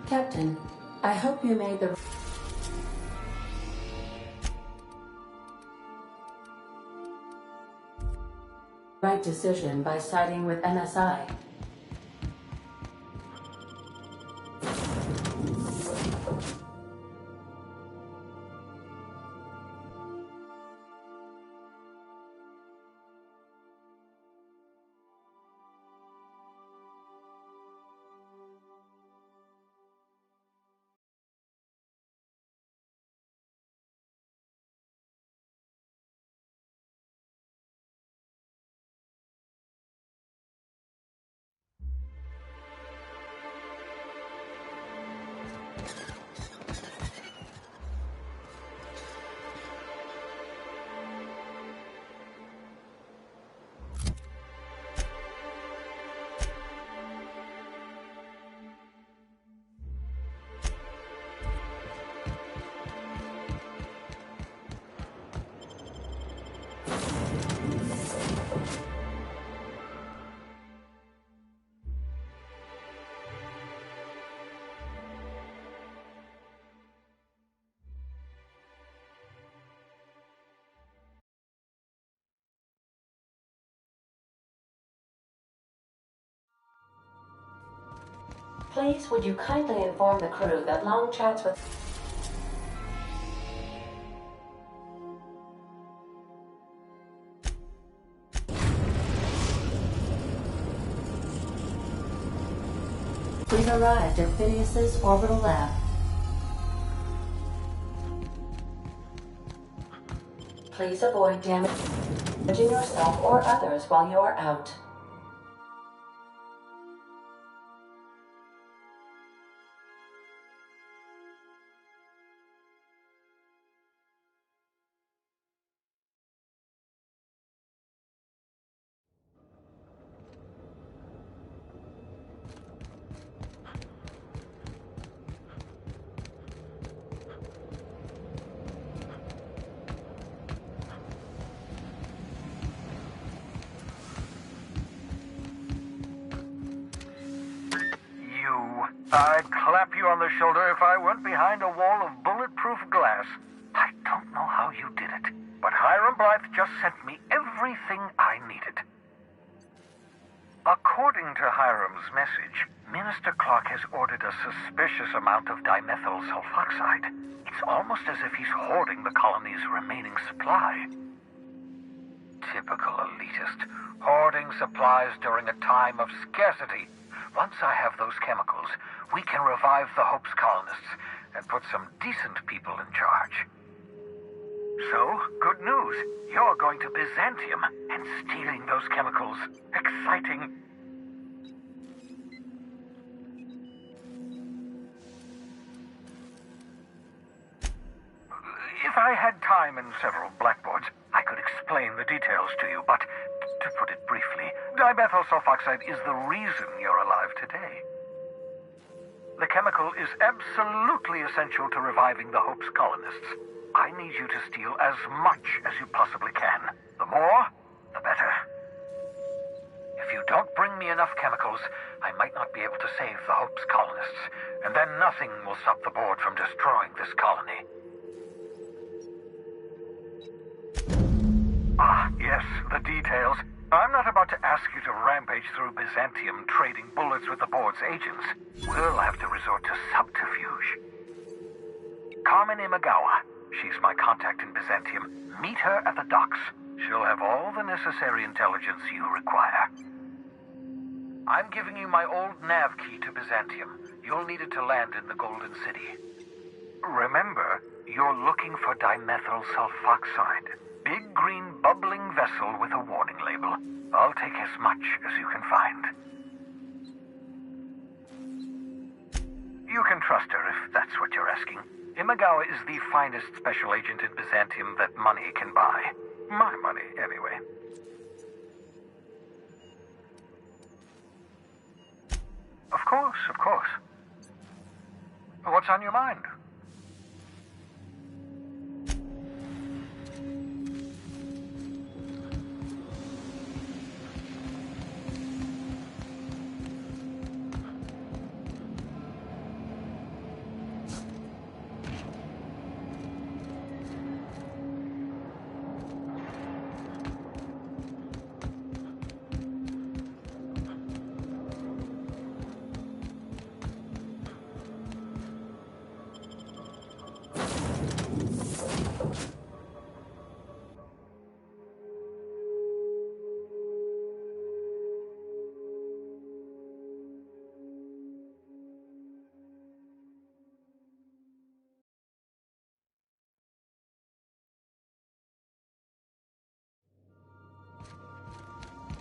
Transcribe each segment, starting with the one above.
Captain, I hope you made the right decision by siding with MSI. Please, would you kindly inform the crew that long chats with... We've arrived at Phineas's orbital lab. Please avoid damaging yourself or others while you're out. I'd clap you on the shoulder if I went behind a wall of bulletproof glass. I don't know how you did it, but Hiram Blythe just sent me everything I needed. According to Hiram's message, Minister Clark has ordered a suspicious amount of dimethyl sulfoxide. It's almost as if he's hoarding the colony's remaining supply. Typical elitist, hoarding supplies during a time of scarcity. Once I have those chemicals, we can revive the Hope's colonists and put some decent people in charge. So, good news. You're going to Byzantium and stealing those chemicals. Exciting. If I had time and several blackboards, I could explain the details to you, but to put it briefly, dimethyl sulfoxide is the reason you're alive today. The chemical is absolutely essential to reviving the Hope's colonists. I need you to steal as much as you possibly can. The more, the better. If you don't bring me enough chemicals, I might not be able to save the Hope's colonists, and then nothing will stop the board from destroying this colony. Ah, yes, the details. I'm not about to ask you to rampage through Byzantium trading bullets with the board's agents. We'll have to resort to subterfuge. Carmen Imagawa. She's my contact in Byzantium. Meet her at the docks. She'll have all the necessary intelligence you require. I'm giving you my old nav key to Byzantium. You'll need it to land in the Golden City. Remember, you're looking for dimethyl sulfoxide. Big green bubbling vessel with a warning label. I'll take as much as you can find. You can trust her if that's what you're asking. Imagawa is the finest special agent in Byzantium that money can buy. My money, anyway. Of course, of course. What's on your mind?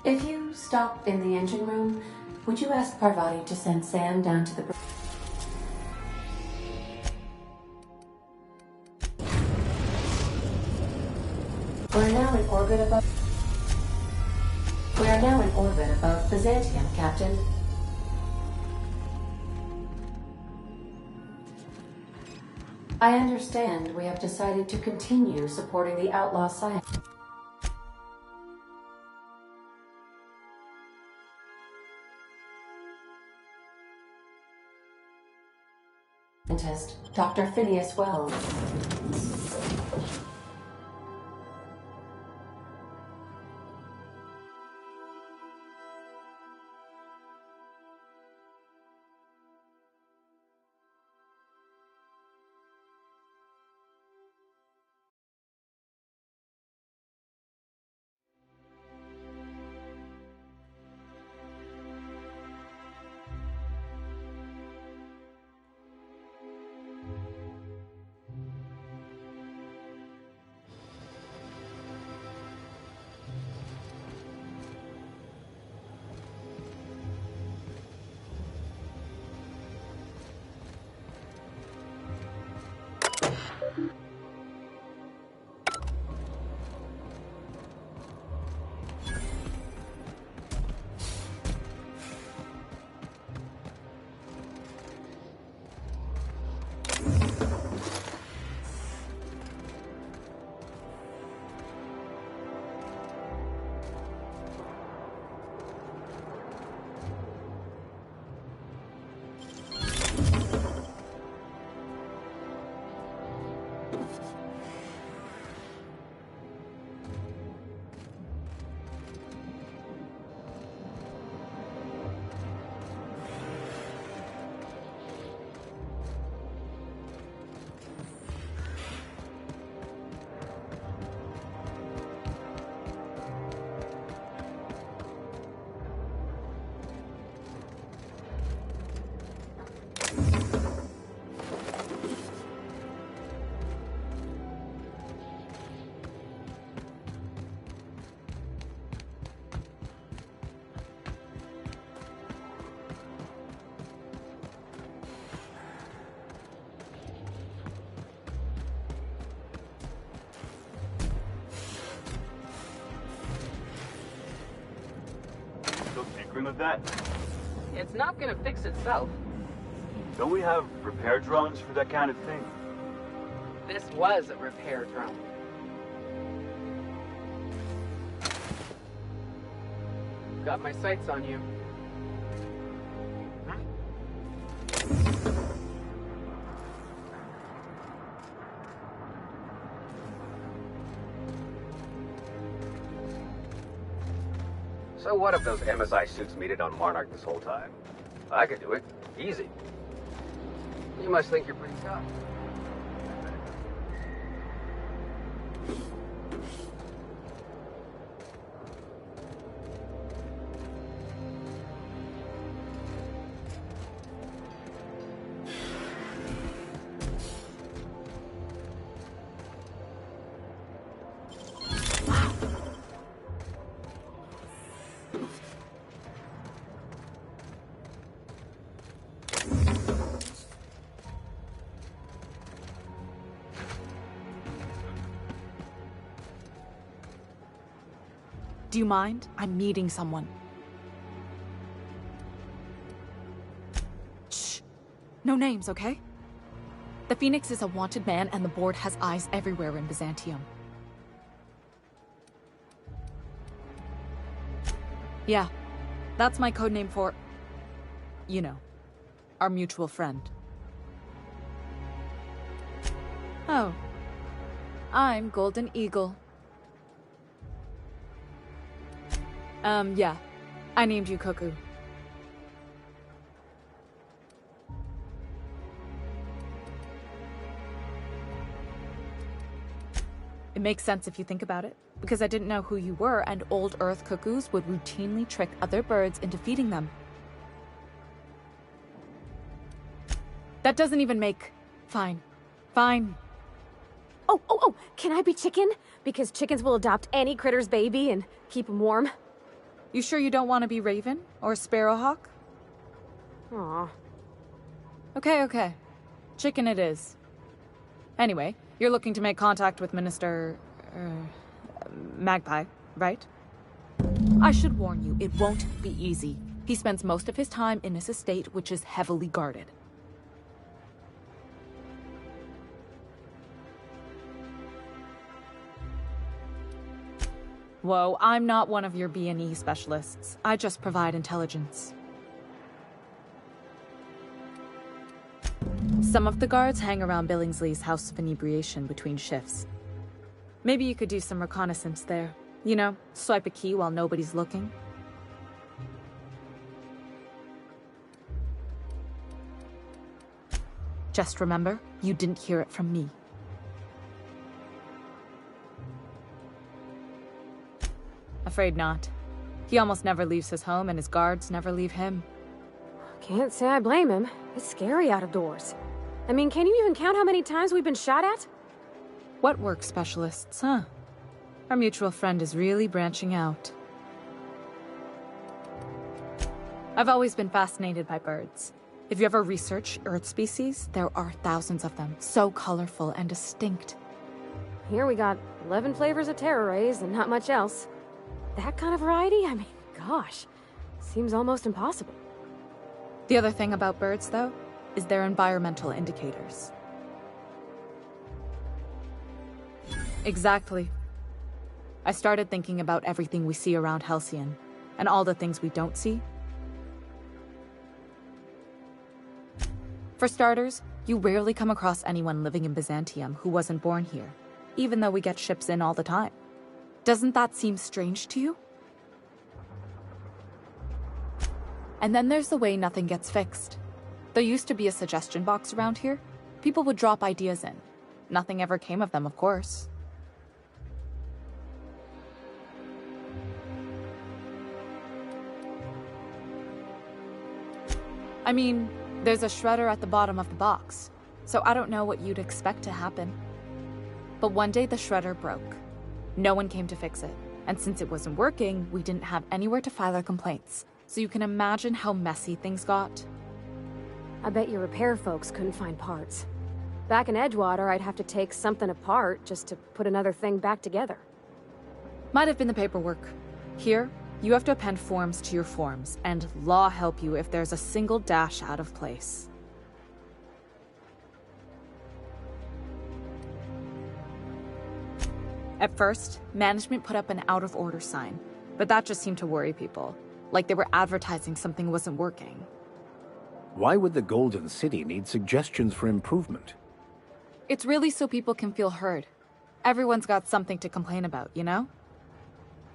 If you stop in the engine room, would you ask Parvati to send Sam down to the... We're now in orbit above... We are now in orbit above Byzantium, Captain. I understand we have decided to continue supporting the outlaw scientist, Dr. Phineas Wells. Tinkering with that? It's not gonna fix itself. Don't we have repair drones for that kind of thing? This was a repair drone. Got my sights on you. So what if those MSI suits made it on Monarch this whole time? I could do it. Easy. You must think you're pretty tough. Do you mind? I'm meeting someone. Shh. No names, okay? The Phoenix is a wanted man, and the board has eyes everywhere in Byzantium. Yeah, that's my codename for... you know, our mutual friend. Oh. I'm Golden Eagle. Yeah. I named you Cuckoo. It makes sense if you think about it, because I didn't know who you were, and old Earth cuckoos would routinely trick other birds into feeding them. That doesn't even make... Fine. Fine. Oh, can I be chicken? Because chickens will adopt any critter's baby and keep them warm. You sure you don't want to be Raven or Sparrowhawk? Aw. Okay. Chicken it is. Anyway, you're looking to make contact with Minister... Magpie, right? I should warn you, it won't be easy. He spends most of his time in his estate, which is heavily guarded. Whoa, I'm not one of your B&E specialists. I just provide intelligence. Some of the guards hang around Billingsley's House of Inebriation between shifts. Maybe you could do some reconnaissance there. You know, swipe a key while nobody's looking. Just remember, you didn't hear it from me. Afraid not. He almost never leaves his home, and his guards never leave him. Can't say I blame him. It's scary out of doors. I mean, can you even count how many times we've been shot at? What work specialists, huh? Our mutual friend is really branching out. I've always been fascinated by birds. If you ever research Earth species, there are thousands of them, so colorful and distinct. Here we got 11 flavors of terror rays and not much else. That kind of variety? I mean, gosh, seems almost impossible. The other thing about birds, though, is their environmental indicators. Exactly. I started thinking about everything we see around Halcyon, and all the things we don't see. For starters, you rarely come across anyone living in Byzantium who wasn't born here, even though we get ships in all the time. Doesn't that seem strange to you? And then there's the way nothing gets fixed. There used to be a suggestion box around here. People would drop ideas in. Nothing ever came of them, of course. I mean, there's a shredder at the bottom of the box, so I don't know what you'd expect to happen. But one day the shredder broke. No one came to fix it, and since it wasn't working, we didn't have anywhere to file our complaints. So you can imagine how messy things got. I bet your repair folks couldn't find parts. Back in Edgewater, I'd have to take something apart just to put another thing back together. Might have been the paperwork. Here, you have to append forms to your forms, and law help you if there's a single dash out of place. At first, management put up an out-of-order sign, but that just seemed to worry people. Like they were advertising something wasn't working. Why would the Golden City need suggestions for improvement? It's really so people can feel heard. Everyone's got something to complain about, you know?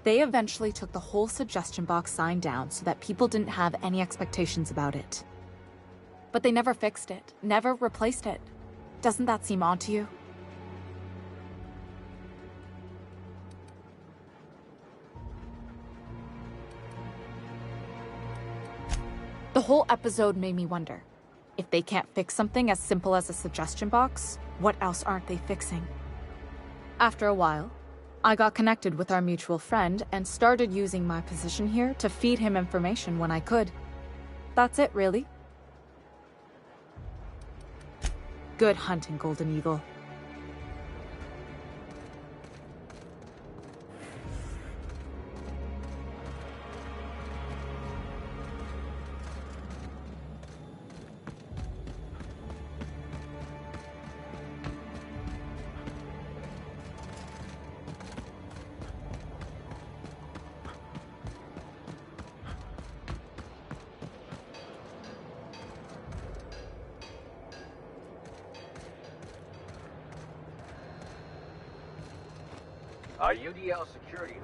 They eventually took the whole suggestion box sign down so that people didn't have any expectations about it. But they never fixed it, never replaced it. Doesn't that seem odd to you? The whole episode made me wonder, if they can't fix something as simple as a suggestion box, what else aren't they fixing? After a while, I got connected with our mutual friend and started using my position here to feed him information when I could. That's it, really. Good hunting, Golden Eagle. UDL security.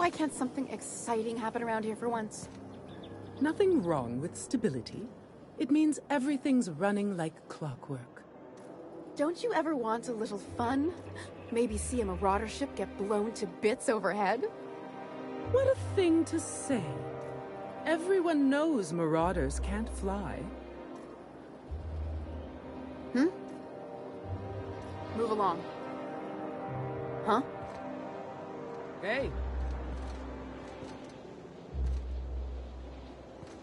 Why can't something exciting happen around here for once? Nothing wrong with stability. It means everything's running like clockwork. Don't you ever want a little fun? Maybe see a marauder ship get blown to bits overhead? What a thing to say. Everyone knows marauders can't fly. Move along. Huh? Hey.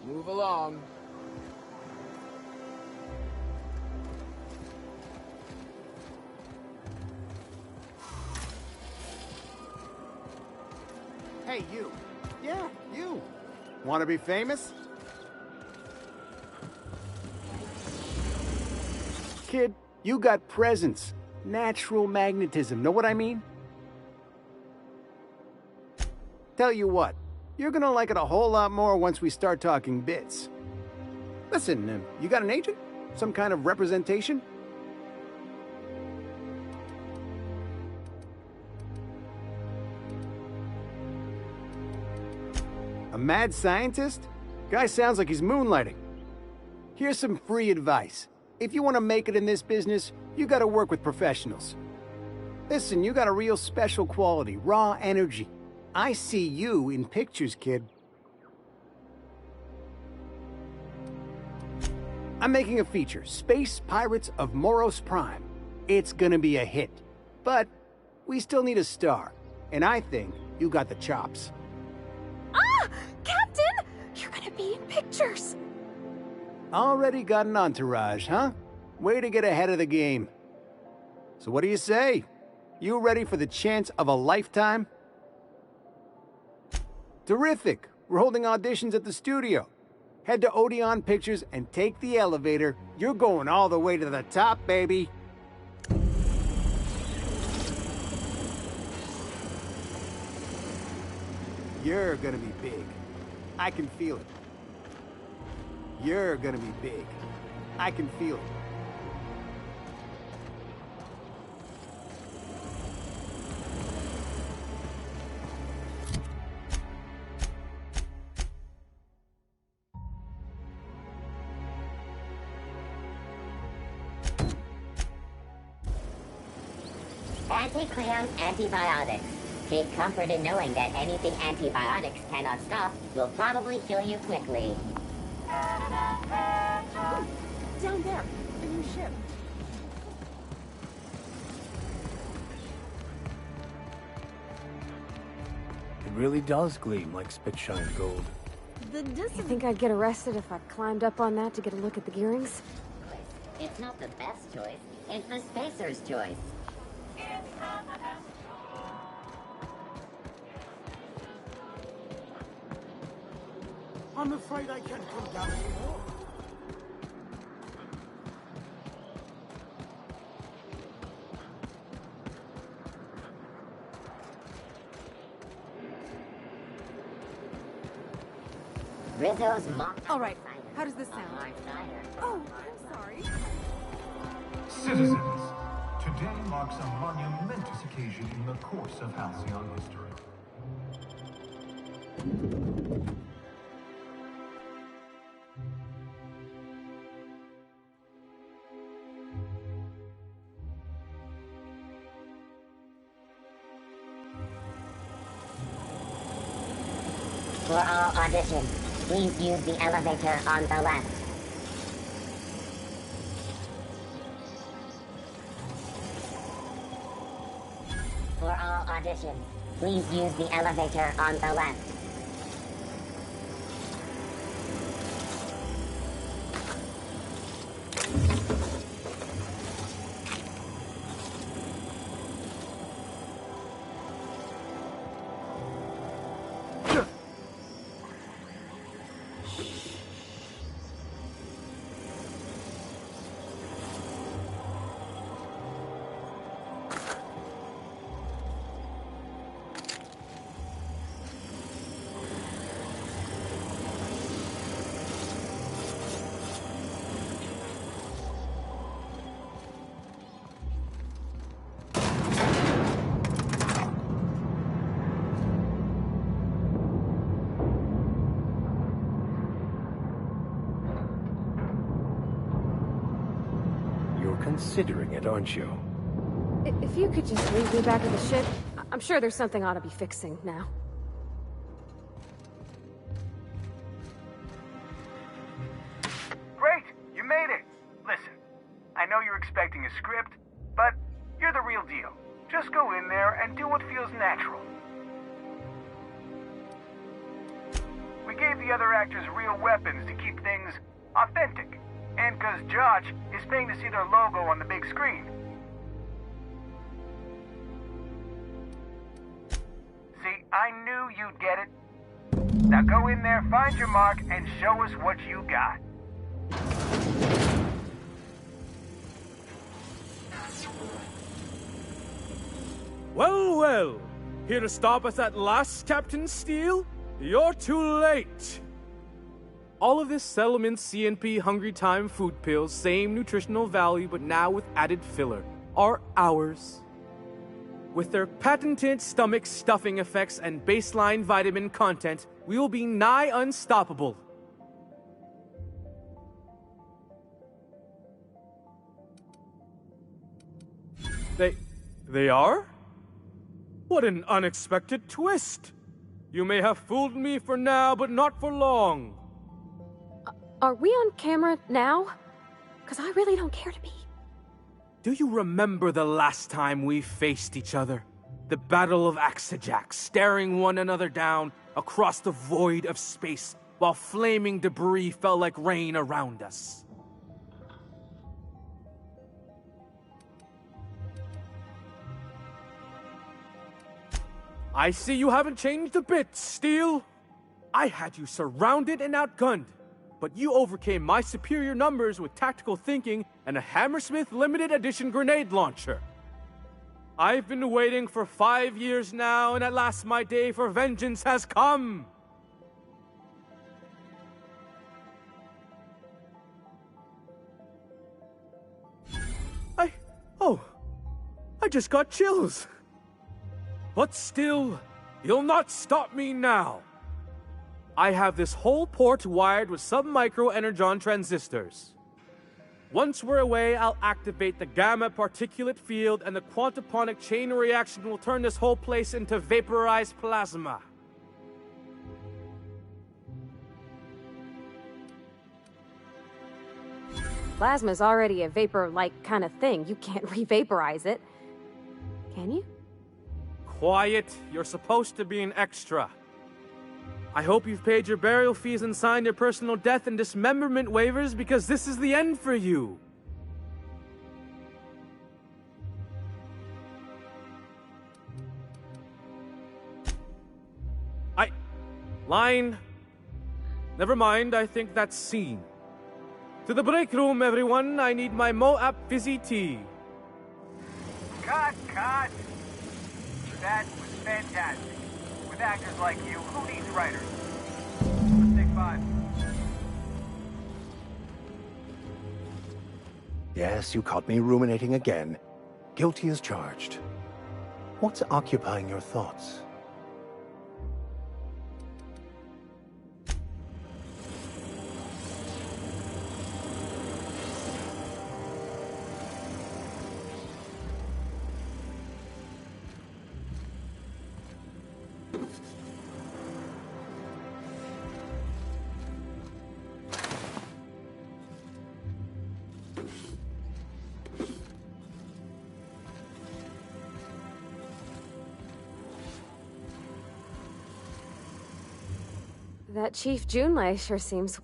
Move along. Hey, you. Yeah, you. Want to be famous? Kid, you got presence. Natural magnetism, know what I mean? Tell you what, you're gonna like it a whole lot more once we start talking bits. Listen, you got an agent? Some kind of representation? A mad scientist? Guy sounds like he's moonlighting. Here's some free advice. If you want to make it in this business, you gotta work with professionals. Listen, you got a real special quality, raw energy. I see you in pictures, kid. I'm making a feature, Space Pirates of Moros Prime. It's gonna be a hit. But we still need a star. And I think you got the chops. Ah! Captain! You're gonna be in pictures! Already got an entourage, huh? Way to get ahead of the game. So what do you say? You ready for the chance of a lifetime? Terrific! We're holding auditions at the studio. Head to Odeon Pictures and take the elevator. You're going all the way to the top, baby! You're gonna be big. I can feel it. You're gonna be big. I can feel it. Anti-clown antibiotics. Take comfort in knowing that anything antibiotics cannot stop will probably kill you quickly. Down there, the new ship. It really does gleam like spit-shine gold. You think I'd get arrested if I climbed up on that to get a look at the gearings? It's not the best choice, it's the spacer's choice. I'm afraid I can't come down anymore. Rizzo's mock. All right, how does this sound? Oh, I'm sorry. Citizens, today marks a monumentous occasion in the course of Halcyon history. For all auditions, please use the elevator on the left. For all auditions, please use the elevator on the left. considering it, aren't you? If you could just leave me back at the ship, I'm sure there's something I ought to be fixing now. Great! You made it! Listen, I know you're expecting a script, but you're the real deal. Just go in there and do what feels natural. We gave the other actors real weapons to keep things authentic. And because Josh is paying to see their logo on the big screen. See, I knew you'd get it. Now go in there, find your mark, and show us what you got. Well, well. Here to stop us at last, Captain Steele? You're too late. All of this settlement CNP Hungry Time food pills, same nutritional value, but now with added filler, are ours. With their patented stomach stuffing effects and baseline vitamin content, we will be nigh unstoppable. They are? What an unexpected twist! You may have fooled me for now, but not for long. Are we on camera now? Because I really don't care to be. Do you remember the last time we faced each other? The Battle of Axejack, staring one another down across the void of space while flaming debris fell like rain around us. I see you haven't changed a bit, Steele. I had you surrounded and outgunned, but you overcame my superior numbers with tactical thinking and a Hammersmith limited edition grenade launcher. I've been waiting for 5 years now, and at last my day for vengeance has come. I just got chills. But still, you'll not stop me now. I have this whole port wired with sub-micro energon transistors. Once we're away, I'll activate the gamma particulate field, and the quantaponic chain reaction will turn this whole place into vaporized plasma. Plasma's already a vapor-like kind of thing. You can't re-vaporize it. Can you? Quiet. You're supposed to be an extra. I hope you've paid your burial fees and signed your personal death and dismemberment waivers, because this is the end for you. Line. Never mind, I think that's scene. To the break room, everyone. I need my Moab fizzy tea. Cut! That was fantastic. With actors like you, who needs writers? Let's take 5. Yes, you caught me ruminating again. Guilty as charged. What's occupying your thoughts? That Chief Junlei sure seems...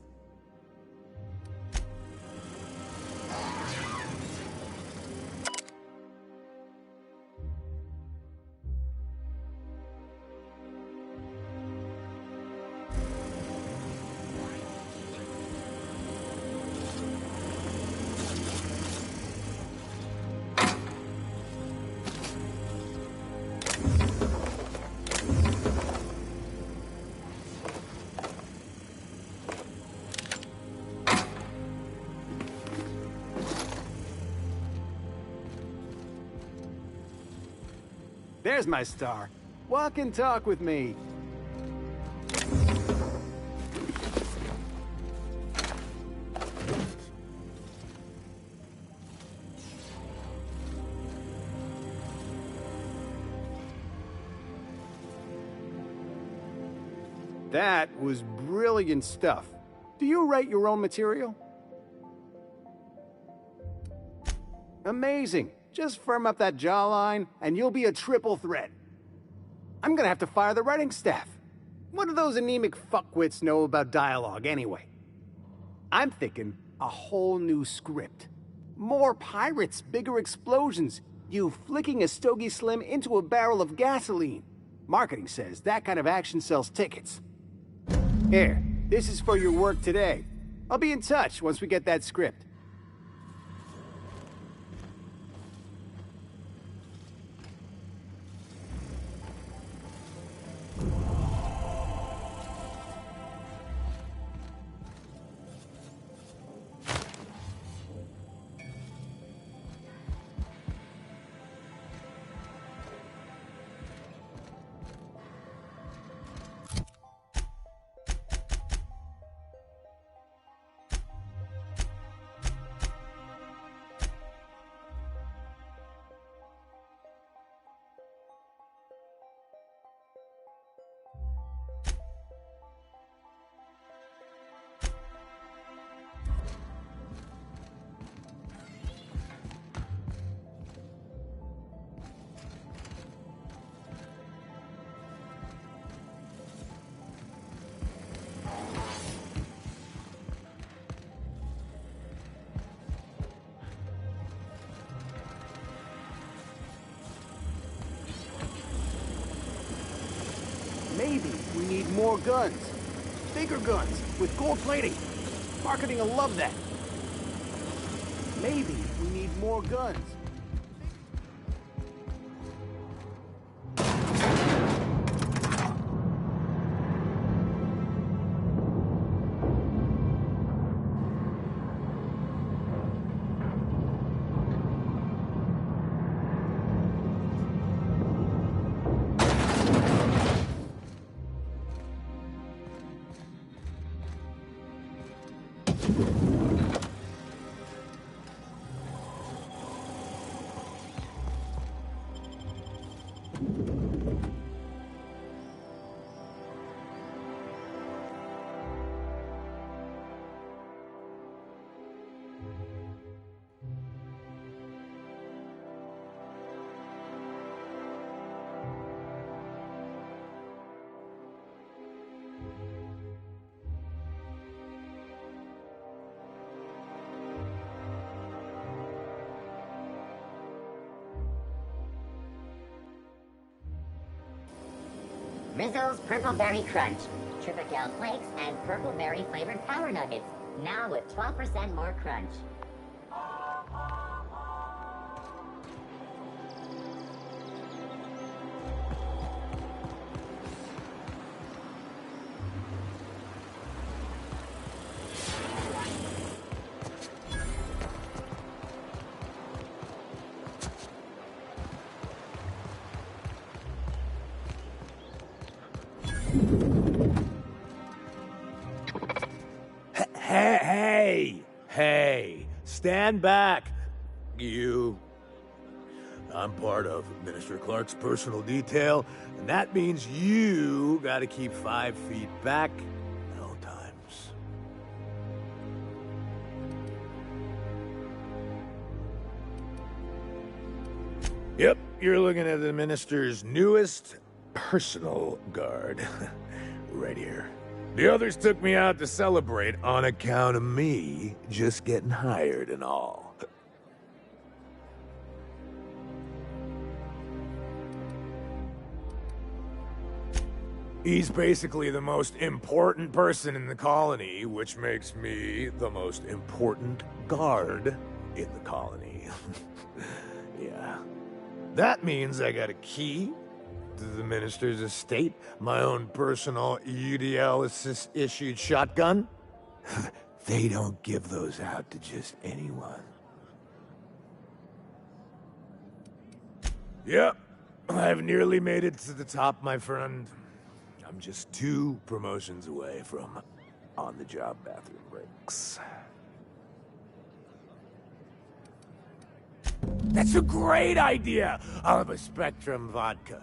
There's my star. Walk and talk with me. That was brilliant stuff. Do you write your own material? Amazing. Just firm up that jawline, and you'll be a triple threat. I'm gonna have to fire the writing staff. What do those anemic fuckwits know about dialogue anyway? I'm thinking a whole new script. More pirates, bigger explosions, you flicking a Stogie Slim into a barrel of gasoline. Marketing says that kind of action sells tickets. Here, this is for your work today. I'll be in touch once we get that script. Maybe we need more guns. Bigger guns, with gold plating. Marketing will love that. Maybe we need more guns. Rizzo's Purple Berry Crunch, Triple Flakes, and Purple Berry flavored Power Nuggets, now with 12% more crunch. Hey, stand back, you. I'm part of Minister Clark's personal detail, and that means you gotta keep 5 feet back at all times. Yep, you're looking at the Minister's newest personal guard. Right here. The others took me out to celebrate on account of me just getting hired and all. He's basically the most important person in the colony, which makes me the most important guard in the colony. Yeah. That means I got a key to the Minister's estate, my own personal UDL-issued shotgun. They don't give those out to just anyone. Yep, I've nearly made it to the top, my friend. I'm just 2 promotions away from on-the-job bathroom breaks. That's a great idea! I'll have a Spectrum vodka.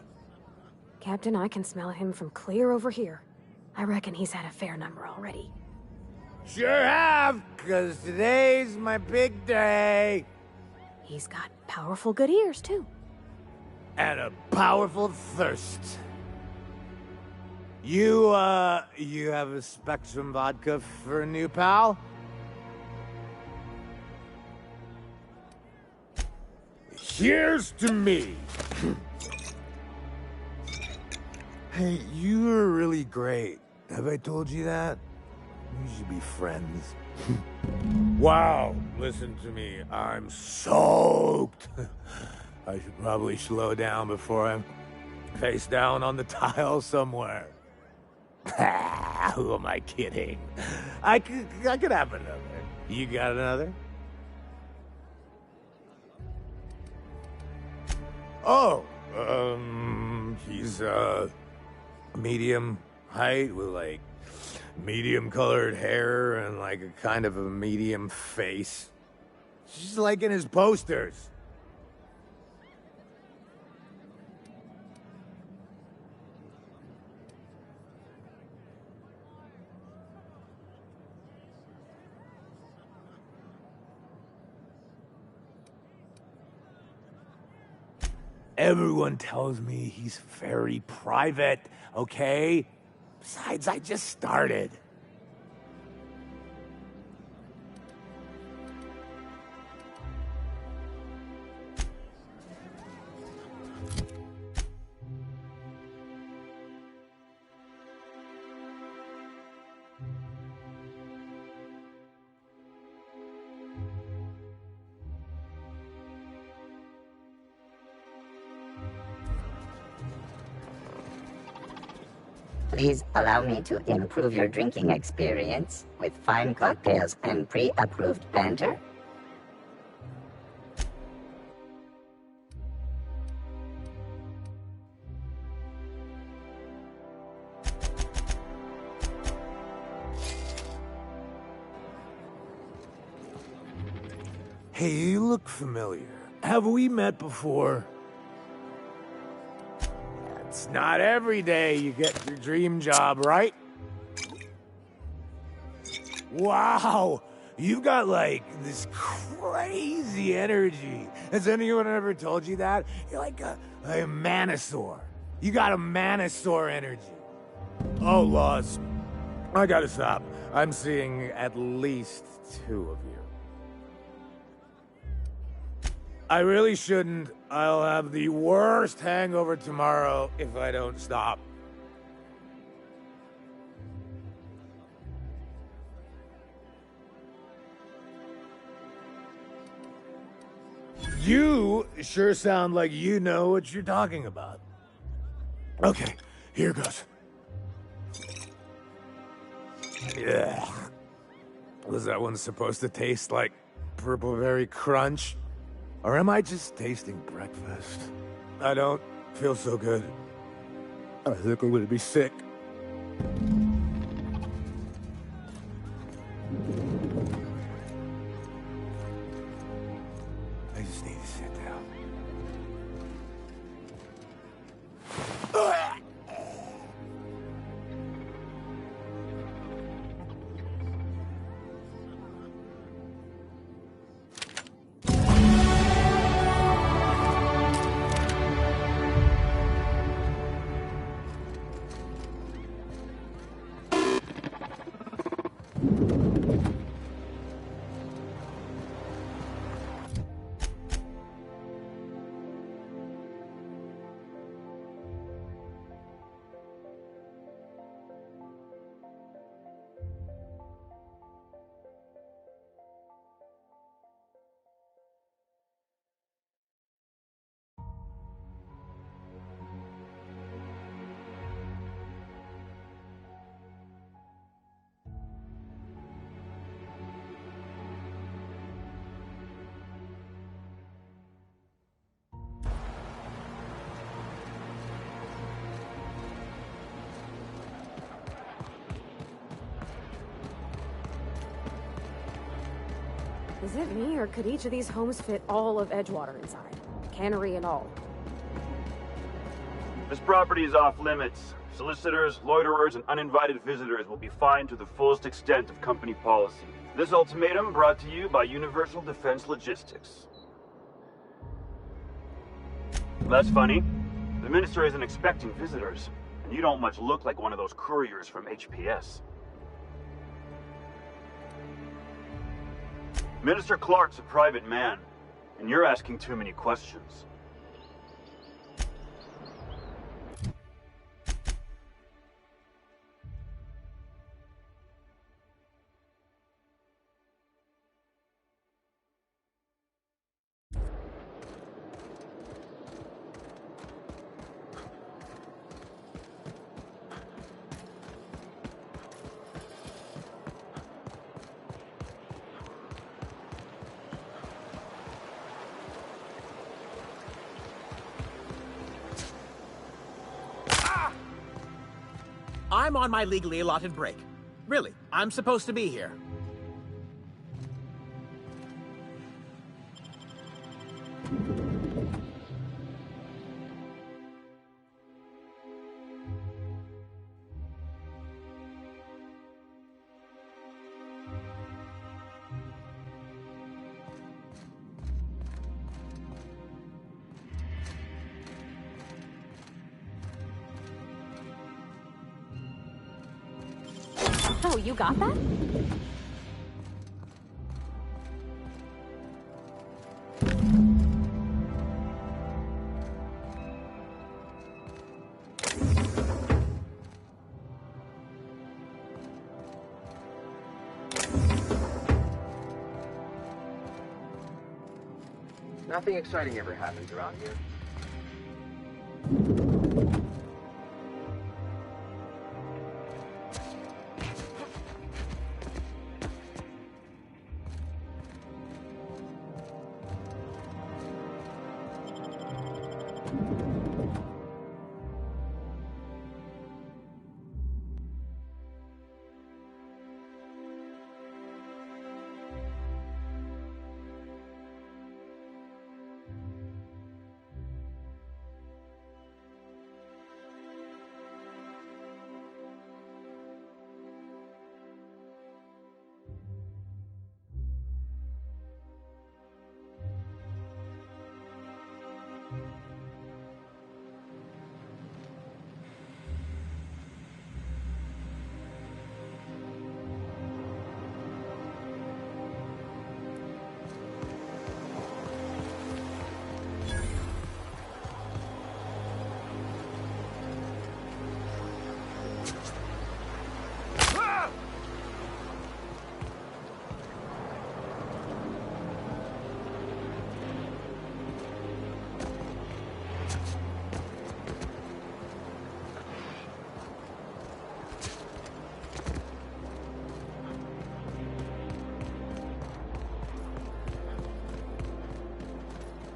Captain, I can smell him from clear over here. I reckon he's had a fair number already. Sure have, 'cause today's my big day. He's got powerful good ears, too. And a powerful thirst. You have a Spectrum vodka for a new pal? Here's to me. Hey, you're really great. Have I told you that? We should be friends. Wow, listen to me. I'm soaked. I should probably slow down before I'm face down on the tile somewhere. Who am I kidding? I could have another. You got another? Oh, he's, medium height with, like, medium-colored hair and, like, a kind of a medium face. Just like in his posters. Everyone tells me he's very private, okay? Besides, I just started. Please allow me to improve your drinking experience with fine cocktails and pre-approved banter. Hey, you look familiar. Have we met before? It's not every day you get your dream job, right? Wow, you've got like this crazy energy. Has anyone ever told you that? You're like a manosaur. You got a manosaur energy. Oh, Laws, I gotta stop. I'm seeing at least 2 of you. I really shouldn't. I'll have the worst hangover tomorrow if I don't stop. You sure sound like you know what you're talking about. Okay, here goes. Yeah. Was that one supposed to taste like Purple Berry Crunch? Or am I just tasting breakfast? I don't feel so good. I think I'm gonna be sick. I just need to sit down. Is it me, or could each of these homes fit all of Edgewater inside? Cannery and all. This property is off limits. Solicitors, loiterers, and uninvited visitors will be fined to the fullest extent of company policy. This ultimatum brought to you by Universal Defense Logistics. That's funny. The Minister isn't expecting visitors, and you don't much look like one of those couriers from HPS. Minister Clark's a private man, and you're asking too many questions. I'm on my legally allotted break. Really, I'm supposed to be here. Oh, you got that? Nothing exciting ever happens around here.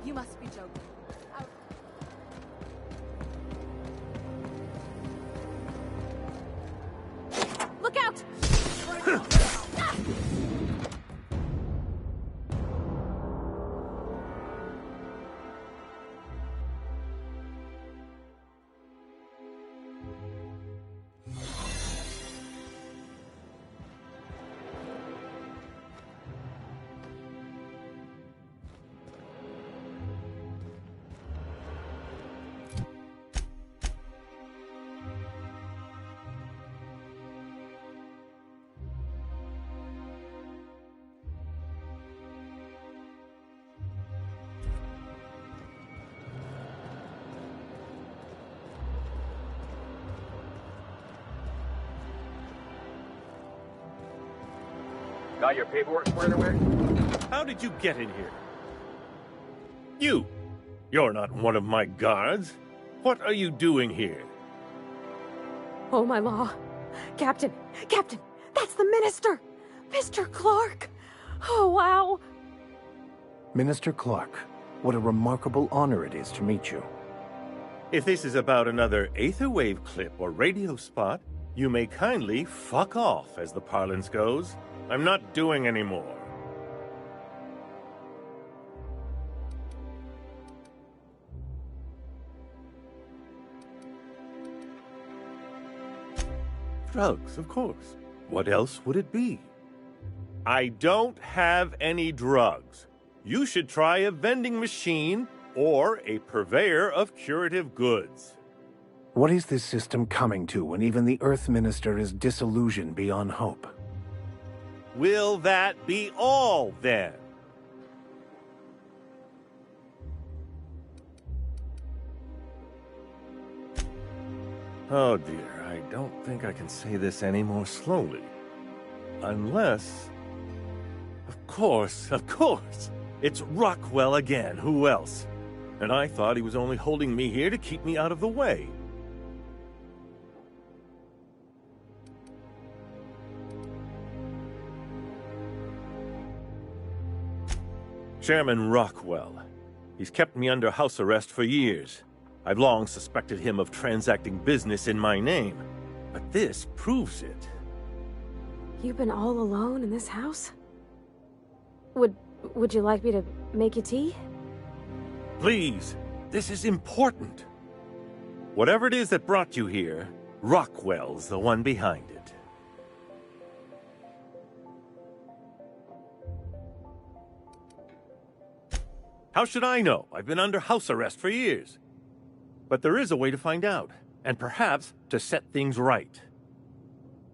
You must be joking. Look out! Got your paperwork squared away? How did you get in here? You're not one of my guards. What are you doing here? Oh, my law. Captain, that's the Minister! Mr. Clark! Oh, wow. Minister Clark, what a remarkable honor it is to meet you. If this is about another Aetherwave clip or radio spot, you may kindly fuck off, as the parlance goes. I'm not doing any more. Drugs, of course. What else would it be? I don't have any drugs. You should try a vending machine or a purveyor of curative goods. What is this system coming to when even the Earth Minister is disillusioned beyond hope? Will that be all, then? Oh dear, I don't think I can say this any more slowly. Unless... Of course! It's Rockwell again, who else? And I thought he was only holding me here to keep me out of the way. Chairman Rockwell. He's kept me under house arrest for years. I've long suspected him of transacting business in my name, but this proves it. You've been all alone in this house? Would you like me to make you tea? Please, this is important. Whatever it is that brought you here, Rockwell's the one behind it. How should I know? I've been under house arrest for years. But there is a way to find out, and perhaps to set things right.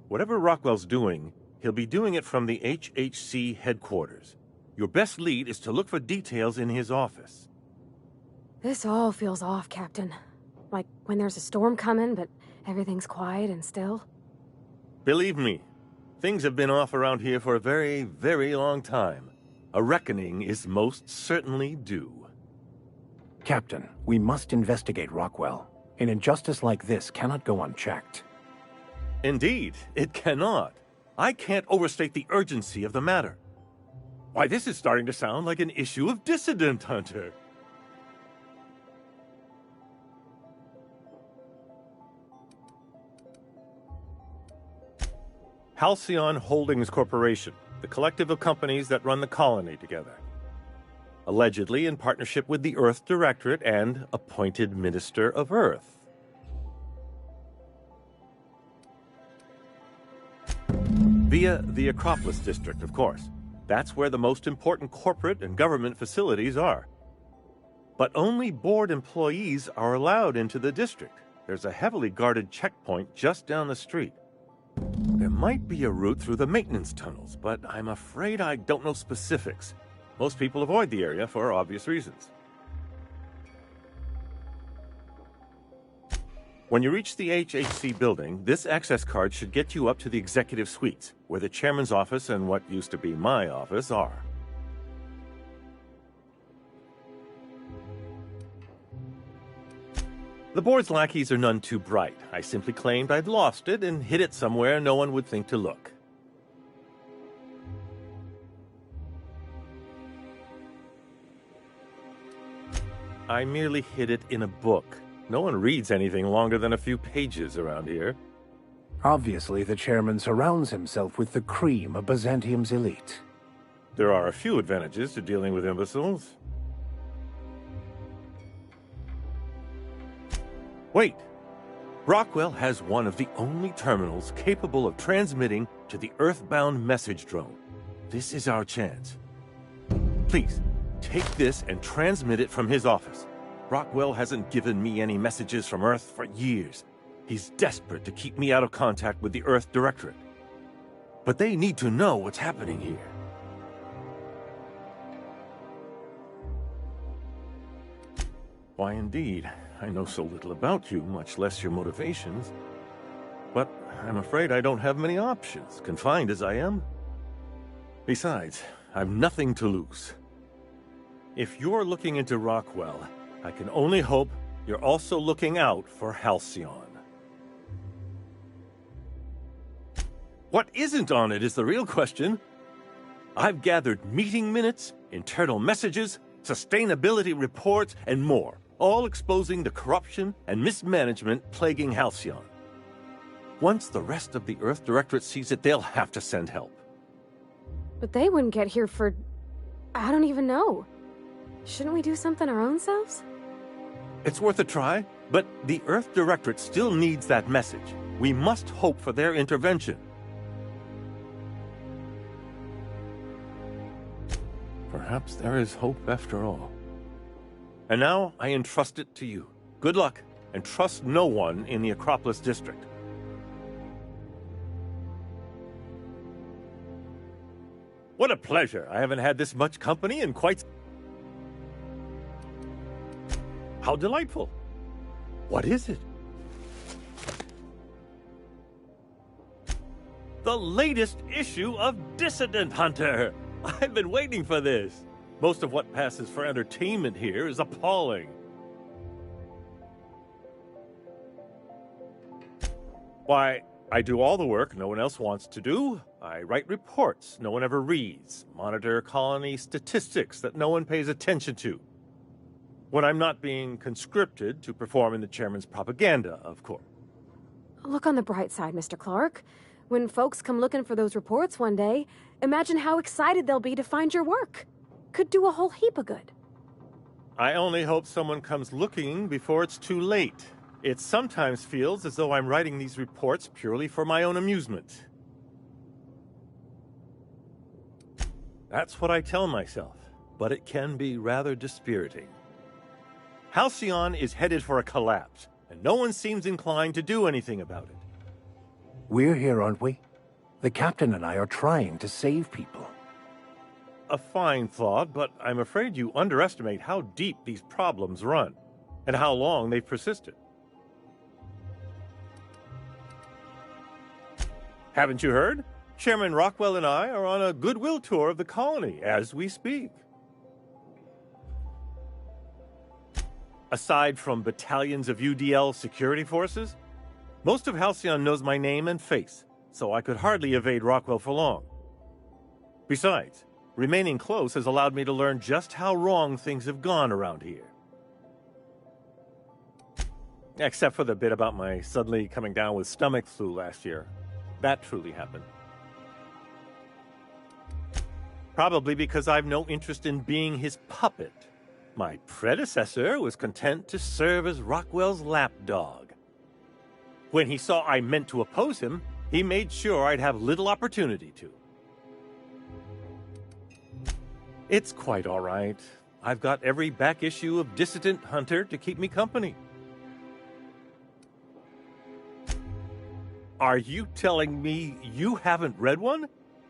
Whatever Rockwell's doing, he'll be doing it from the HHC headquarters. Your best lead is to look for details in his office. This all feels off, Captain. Like when there's a storm coming, but everything's quiet and still. Believe me, things have been off around here for a very, very long time. A reckoning is most certainly due. Captain, we must investigate Rockwell. An injustice like this cannot go unchecked. Indeed, it cannot. I can't overstate the urgency of the matter. Why, this is starting to sound like an issue of Dissident Hunter. Halcyon Holdings Corporation, the collective of companies that run the colony together. Allegedly in partnership with the Earth Directorate and appointed Minister of Earth. Via the Acropolis District, of course. That's where the most important corporate and government facilities are. But only board employees are allowed into the district. There's a heavily guarded checkpoint just down the street. There might be a route through the maintenance tunnels, but I'm afraid I don't know specifics. Most people avoid the area for obvious reasons. When you reach the HHC building, this access card should get you up to the executive suites, where the chairman's office and what used to be my office are. The board's lackeys are none too bright. I simply claimed I'd lost it and hid it somewhere no one would think to look. I merely hid it in a book. No one reads anything longer than a few pages around here. Obviously, the chairman surrounds himself with the cream of Byzantium's elite. There are a few advantages to dealing with imbeciles. Wait! Rockwell has one of the only terminals capable of transmitting to the Earthbound message drone. This is our chance. Please, take this and transmit it from his office. Rockwell hasn't given me any messages from Earth for years. He's desperate to keep me out of contact with the Earth Directorate. But they need to know what's happening here. Why, indeed. I know so little about you, much less your motivations. But I'm afraid I don't have many options, confined as I am. Besides, I've nothing to lose. If you're looking into Rockwell, I can only hope you're also looking out for Halcyon. What isn't on it is the real question. I've gathered meeting minutes, internal messages, sustainability reports, and more, all exposing the corruption and mismanagement plaguing Halcyon. Once the rest of the Earth Directorate sees it, they'll have to send help. But they wouldn't get here for... I don't even know. Shouldn't we do something our own selves? It's worth a try, but the Earth Directorate still needs that message. We must hope for their intervention. Perhaps there is hope after all. And now I entrust it to you. Good luck, and trust no one in the Acropolis district. What a pleasure. I haven't had this much company in quite... How delightful. What is it? The latest issue of Dissident Hunter. I've been waiting for this. Most of what passes for entertainment here is appalling. Why, I do all the work no one else wants to do. I write reports no one ever reads, monitor colony statistics that no one pays attention to. When I'm not being conscripted to perform in the chairman's propaganda, of course. Look on the bright side, Mr. Clark. When folks come looking for those reports one day, imagine how excited they'll be to find your work. Could do a whole heap of good. I only hope someone comes looking before it's too late. It sometimes feels as though I'm writing these reports purely for my own amusement. That's what I tell myself, but it can be rather dispiriting. Halcyon is headed for a collapse, and no one seems inclined to do anything about it. We're here, aren't we? The captain and I are trying to save people. A fine thought, but I'm afraid you underestimate how deep these problems run, and how long they've persisted. Haven't you heard? Chairman Rockwell and I are on a goodwill tour of the colony as we speak. Aside from battalions of UDL security forces, most of Halcyon knows my name and face, so I could hardly evade Rockwell for long. Besides, remaining close has allowed me to learn just how wrong things have gone around here. Except for the bit about my suddenly coming down with stomach flu last year. That truly happened. Probably because I've no interest in being his puppet. My predecessor was content to serve as Rockwell's lapdog. When he saw I meant to oppose him, he made sure I'd have little opportunity to. It's quite all right. I've got every back issue of Dissident Hunter to keep me company. Are you telling me you haven't read one?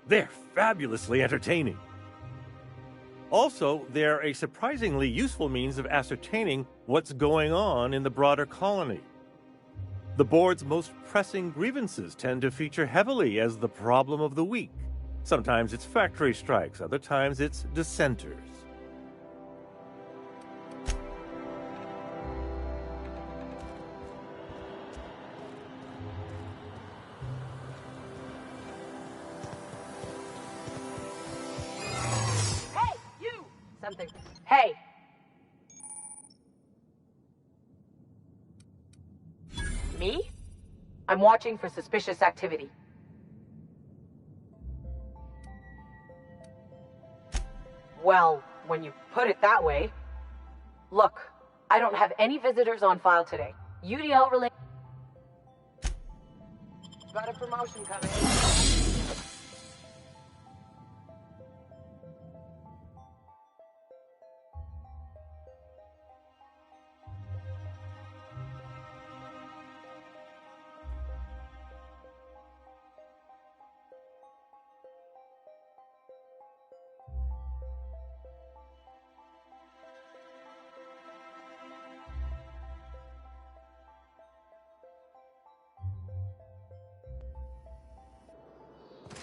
They're fabulously entertaining. Also, they're a surprisingly useful means of ascertaining what's going on in the broader colony. The board's most pressing grievances tend to feature heavily as the problem of the week. Sometimes it's factory strikes, other times it's dissenters. Hey, you! Something. Hey! Me? I'm watching for suspicious activity. Well, when you put it that way... Look, I don't have any visitors on file today. UDL related... Got a promotion coming.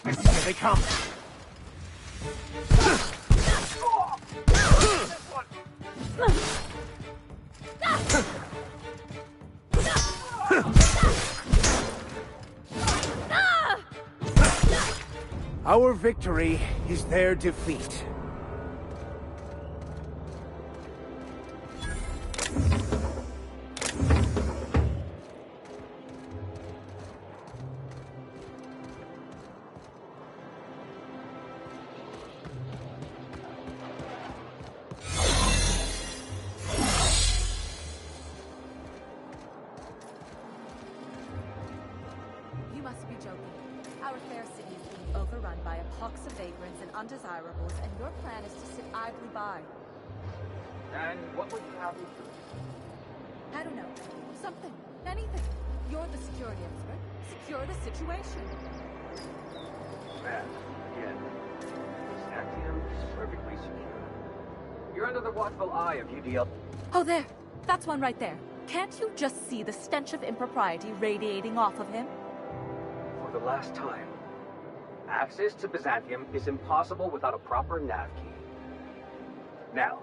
Here they come. Our victory is their defeat. Our fair city is being overrun by a pox of vagrants and undesirables, and your plan is to sit idly by. And what would you have me do? I don't know. Something. Anything. You're the security expert. Secure the situation. Man, again, Byzantium is perfectly secure. You're under the watchful eye of UDL. Oh, there. That's one right there. Can't you just see the stench of impropriety radiating off of him? For the last time, access to Byzantium is impossible without a proper nav key. Now,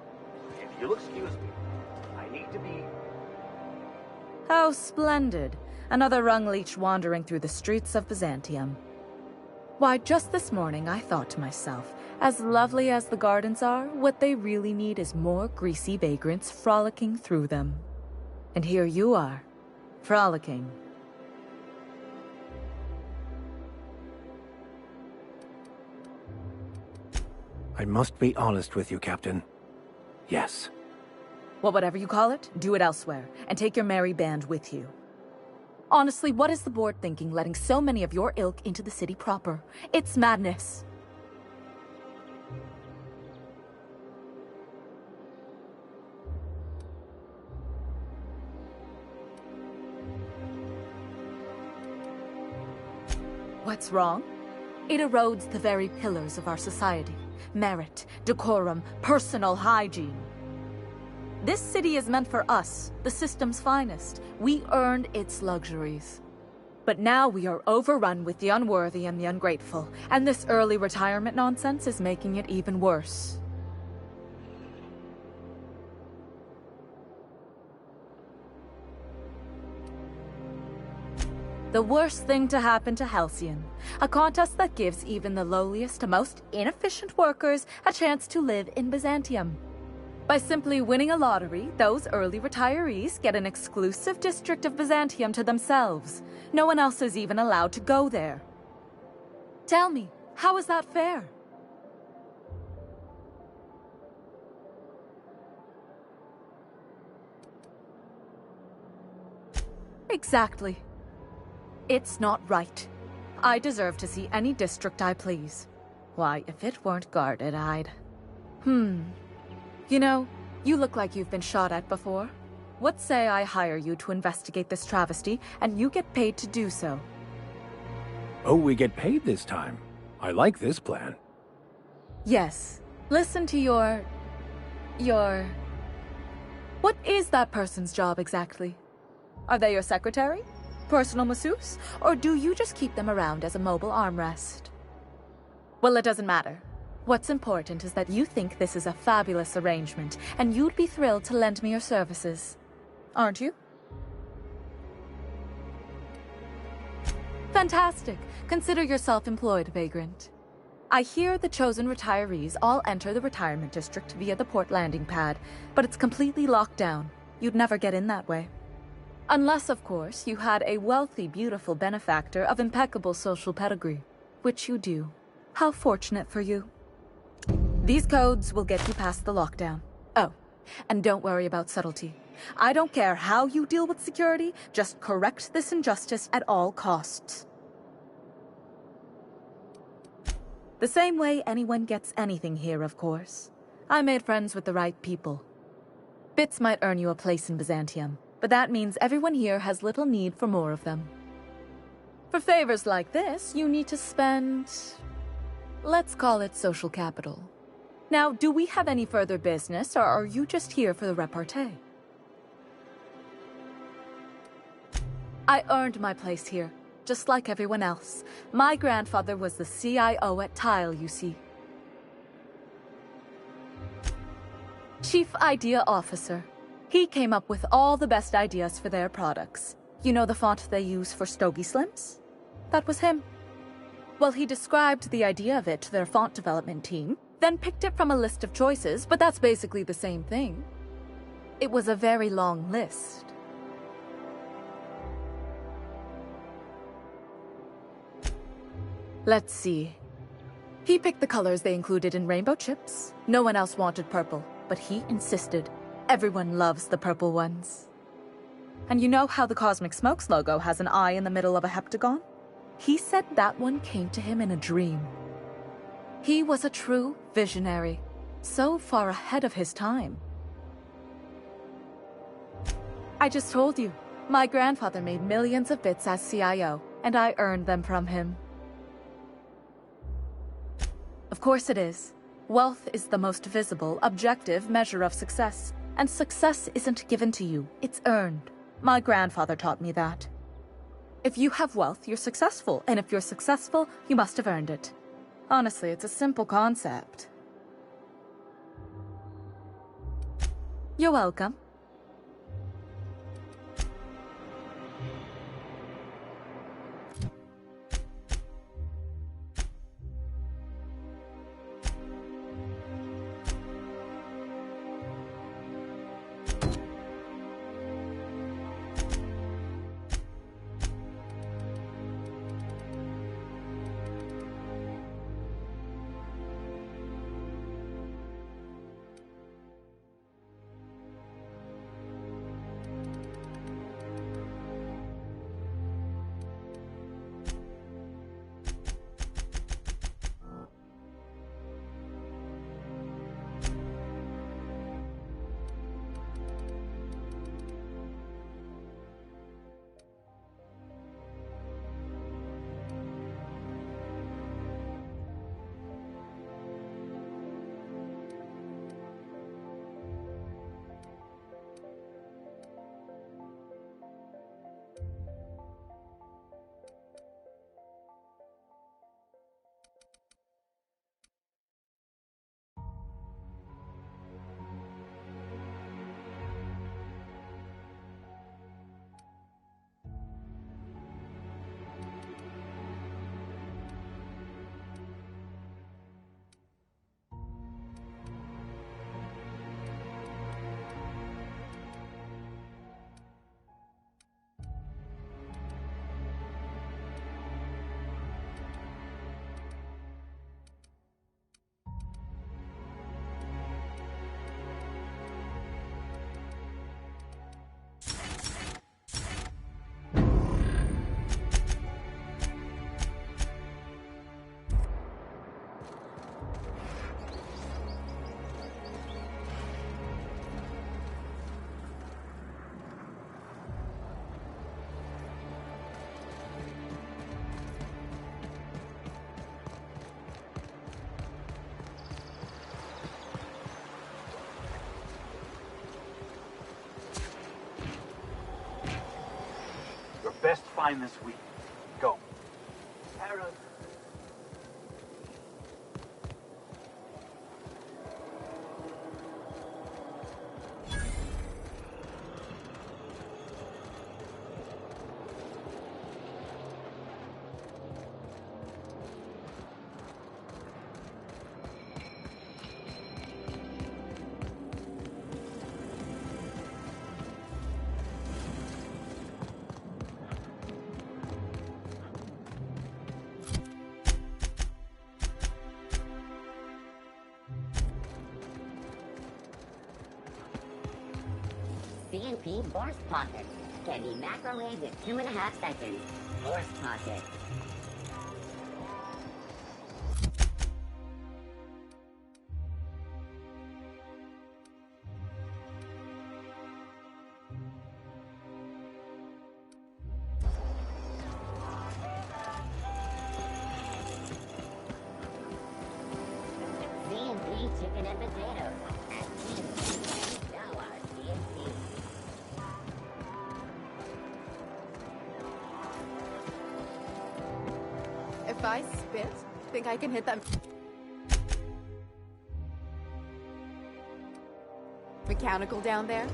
if you'll excuse me, I need to be... How splendid. Another rung leech wandering through the streets of Byzantium. Why, just this morning I thought to myself, as lovely as the gardens are, what they really need is more greasy vagrants frolicking through them. And here you are, frolicking. I must be honest with you, Captain. Yes. Well, whatever you call it, do it elsewhere, and take your merry band with you. Honestly, what is the board thinking, letting so many of your ilk into the city proper? It's madness. What's wrong? It erodes the very pillars of our society. Merit, decorum, personal hygiene. This city is meant for us, the system's finest. We earned its luxuries. But now we are overrun with the unworthy and the ungrateful, and this early retirement nonsense is making it even worse. The worst thing to happen to Halcyon, a contest that gives even the lowliest, most inefficient workers a chance to live in Byzantium. By simply winning a lottery, those early retirees get an exclusive district of Byzantium to themselves. No one else is even allowed to go there. Tell me, how is that fair? Exactly. It's not right. I deserve to see any district I please. Why, if it weren't guarded, I'd... You know, you look like you've been shot at before. What say I hire you to investigate this travesty, and you get paid to do so? Oh, we get paid this time. I like this plan. Yes. Listen to your... What is that person's job exactly? Are they your secretary? Personal masseuse? Or do you just keep them around as a mobile armrest? Well, it doesn't matter. What's important is that you think this is a fabulous arrangement, and you'd be thrilled to lend me your services. Aren't you? Fantastic. Consider yourself employed, vagrant. I hear the chosen retirees all enter the retirement district via the port landing pad, but it's completely locked down. You'd never get in that way. Unless, of course, you had a wealthy, beautiful benefactor of impeccable social pedigree, which you do. How fortunate for you. These codes will get you past the lockdown. Oh, and don't worry about subtlety. I don't care how you deal with security, just correct this injustice at all costs. The same way anyone gets anything here, of course. I made friends with the right people. Bits might earn you a place in Byzantium, but that means everyone here has little need for more of them. For favors like this, you need to spend... let's call it social capital. Now, do we have any further business, or are you just here for the repartee? I earned my place here, just like everyone else. My grandfather was the CIO at Tile, you see. Chief Idea Officer. He came up with all the best ideas for their products. You know the font they use for Stogie Slims? That was him. Well, he described the idea of it to their font development team, then picked it from a list of choices, but that's basically the same thing. It was a very long list. Let's see. He picked the colors they included in rainbow chips. No one else wanted purple, but he insisted. Everyone loves the purple ones. And you know how the Cosmic Smokes logo has an eye in the middle of a heptagon? He said that one came to him in a dream. He was a true visionary, so far ahead of his time. I just told you, my grandfather made millions of bits as CIO, and I earned them from him. Of course it is. Wealth is the most visible, objective measure of success. And success isn't given to you, it's earned. My grandfather taught me that. If you have wealth, you're successful, and if you're successful, you must have earned it. Honestly, it's a simple concept. You're welcome. Best find this week. Go. Harold. CNP Borscht Pocket can be microwaved in 2.5 seconds. Borscht Pocket. CNP chicken and potatoes. And CNP now are CNP. If I spit, think I can hit that mechanical down there?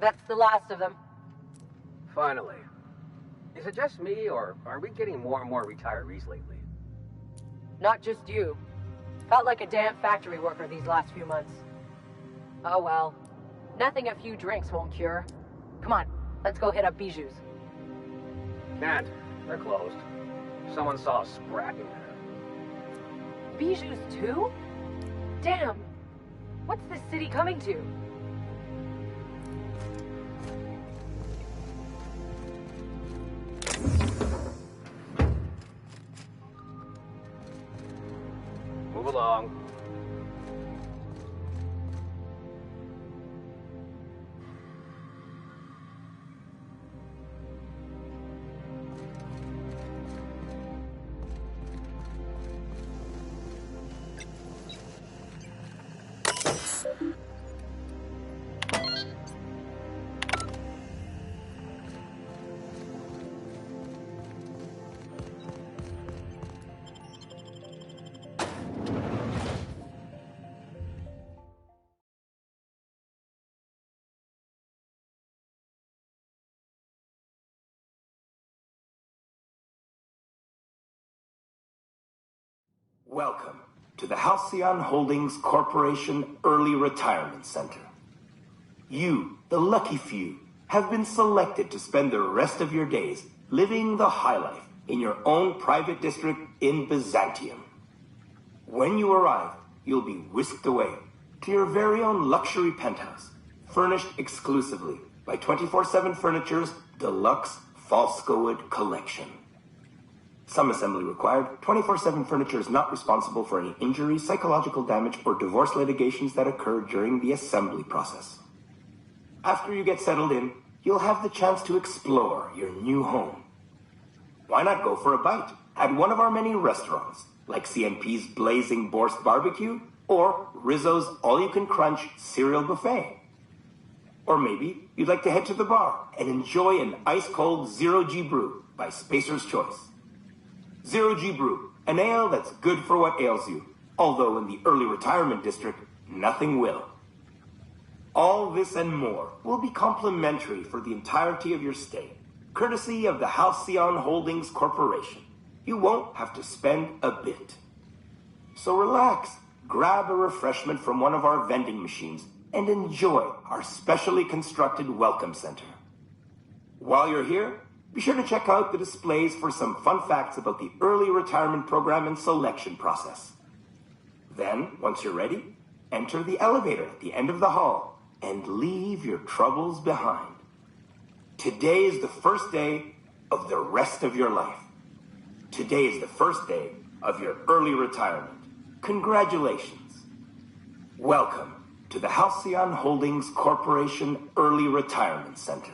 That's the last of them. Finally. Is Is it just me, or are we getting more and more retirees lately? Not just you. Felt like a damn factory worker these last few months. Oh well. Nothing a few drinks won't cure. Come on, let's go hit up Bijou's. Can't. They're closed. Someone saw us spracking there. Bijou's too? Damn. What's this city coming to? Move along. Welcome to the Halcyon Holdings Corporation Early Retirement Center. You, the lucky few, have been selected to spend the rest of your days living the high life in your own private district in Byzantium. When you arrive, you'll be whisked away to your very own luxury penthouse, furnished exclusively by 24/7 Furniture's deluxe Falscowood collection. Some assembly required. 24/7 Furniture is not responsible for any injury, psychological damage, or divorce litigations that occur during the assembly process. After you get settled in, you'll have the chance to explore your new home. Why not go for a bite at one of our many restaurants, like CNP's Blazing Borscht Barbecue or Rizzo's All-You-Can-Crunch Cereal Buffet? Or maybe you'd like to head to the bar and enjoy an ice-cold Zero-G Brew by Spacer's Choice. Zero-G Brew, an ale that's good for what ails you, although in the early retirement district, nothing will. All this and more will be complimentary for the entirety of your stay, courtesy of the Halcyon Holdings Corporation. You won't have to spend a bit. So relax, grab a refreshment from one of our vending machines, and enjoy our specially constructed welcome center. While you're here, be sure to check out the displays for some fun facts about the early retirement program and selection process. Then, once you're ready, enter the elevator at the end of the hall and leave your troubles behind. Today is the first day of the rest of your life. Today is the first day of your early retirement. Congratulations. Welcome to the Halcyon Holdings Corporation Early Retirement Center.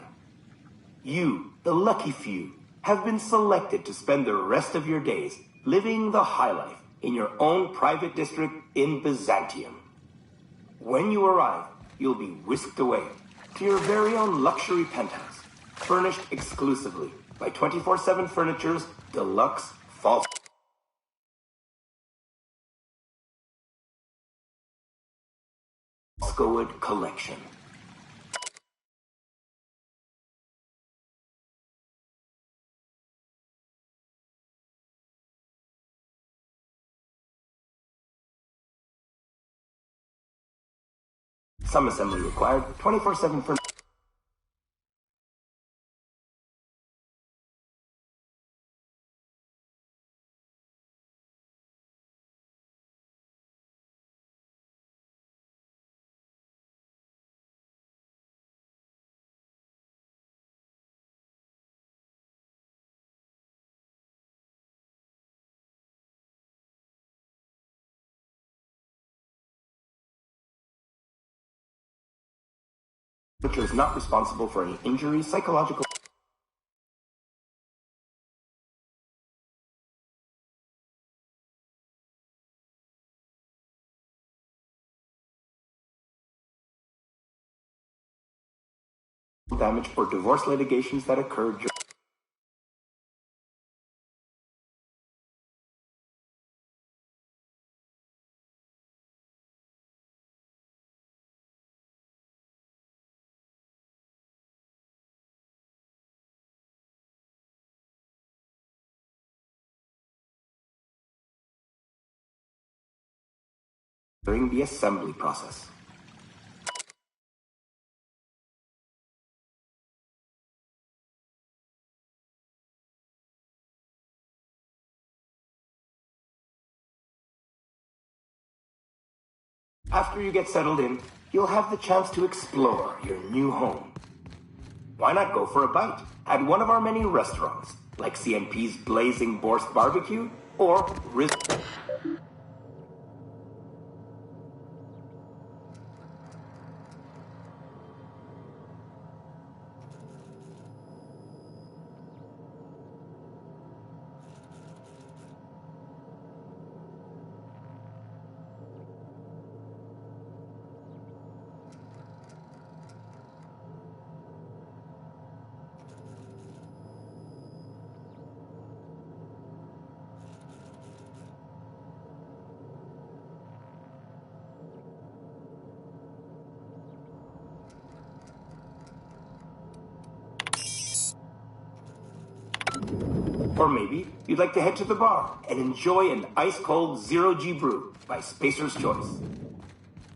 You, the lucky few, have been selected to spend the rest of your days living the high life in your own private district in Byzantium. When you arrive, you'll be whisked away to your very own luxury penthouse, furnished exclusively by 24/7 Furniture's deluxe Falscowood collection. Some assembly required. 24/7 for which is not responsible for any injury, psychological damage, or divorce litigations that occurred during during the assembly process. After you get settled in, you'll have the chance to explore your new home. Why not go for a bite at one of our many restaurants, like CNP's Blazing Borscht Barbecue or Riz... Or maybe you'd like to head to the bar and enjoy an ice-cold Zero-G Brew by Spacer's Choice.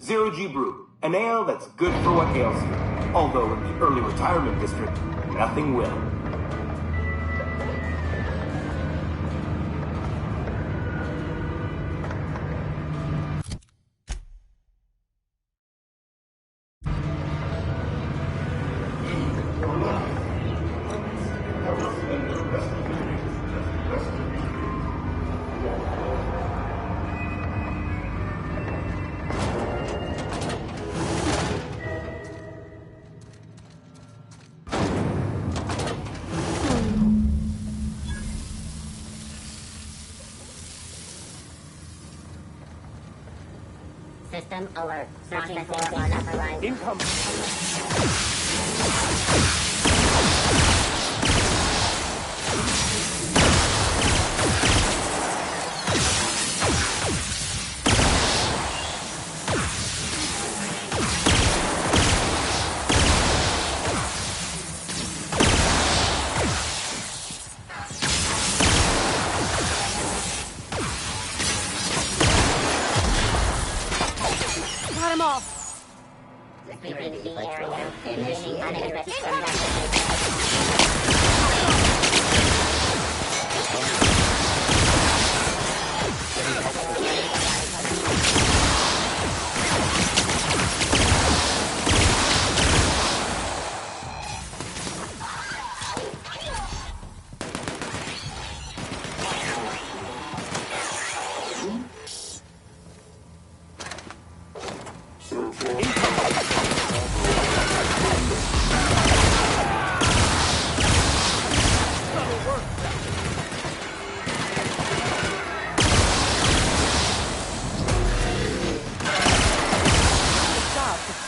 Zero-G Brew, an ale that's good for what ails you. Although in the early retirement district, nothing will. System alert. Searching for on the horizon. Incoming. Sweeping the area. Emitting unexpected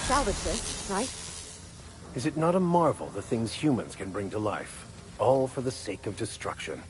salvage this, right? Is it not a marvel the things humans can bring to life, all for the sake of destruction?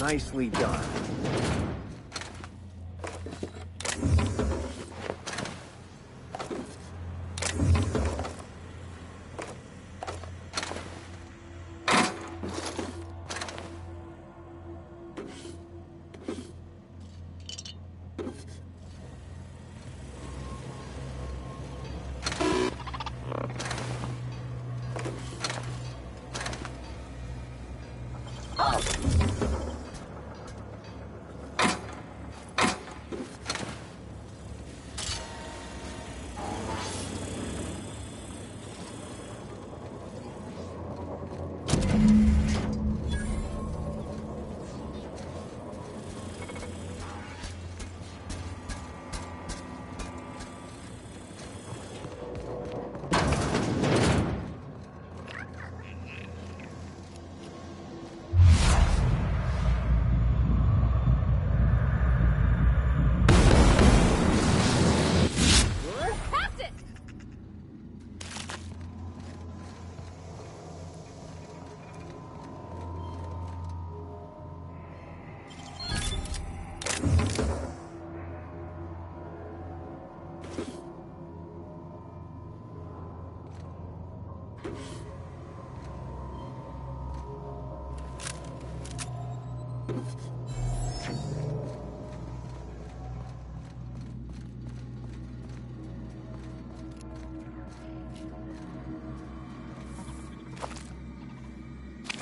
Nicely done.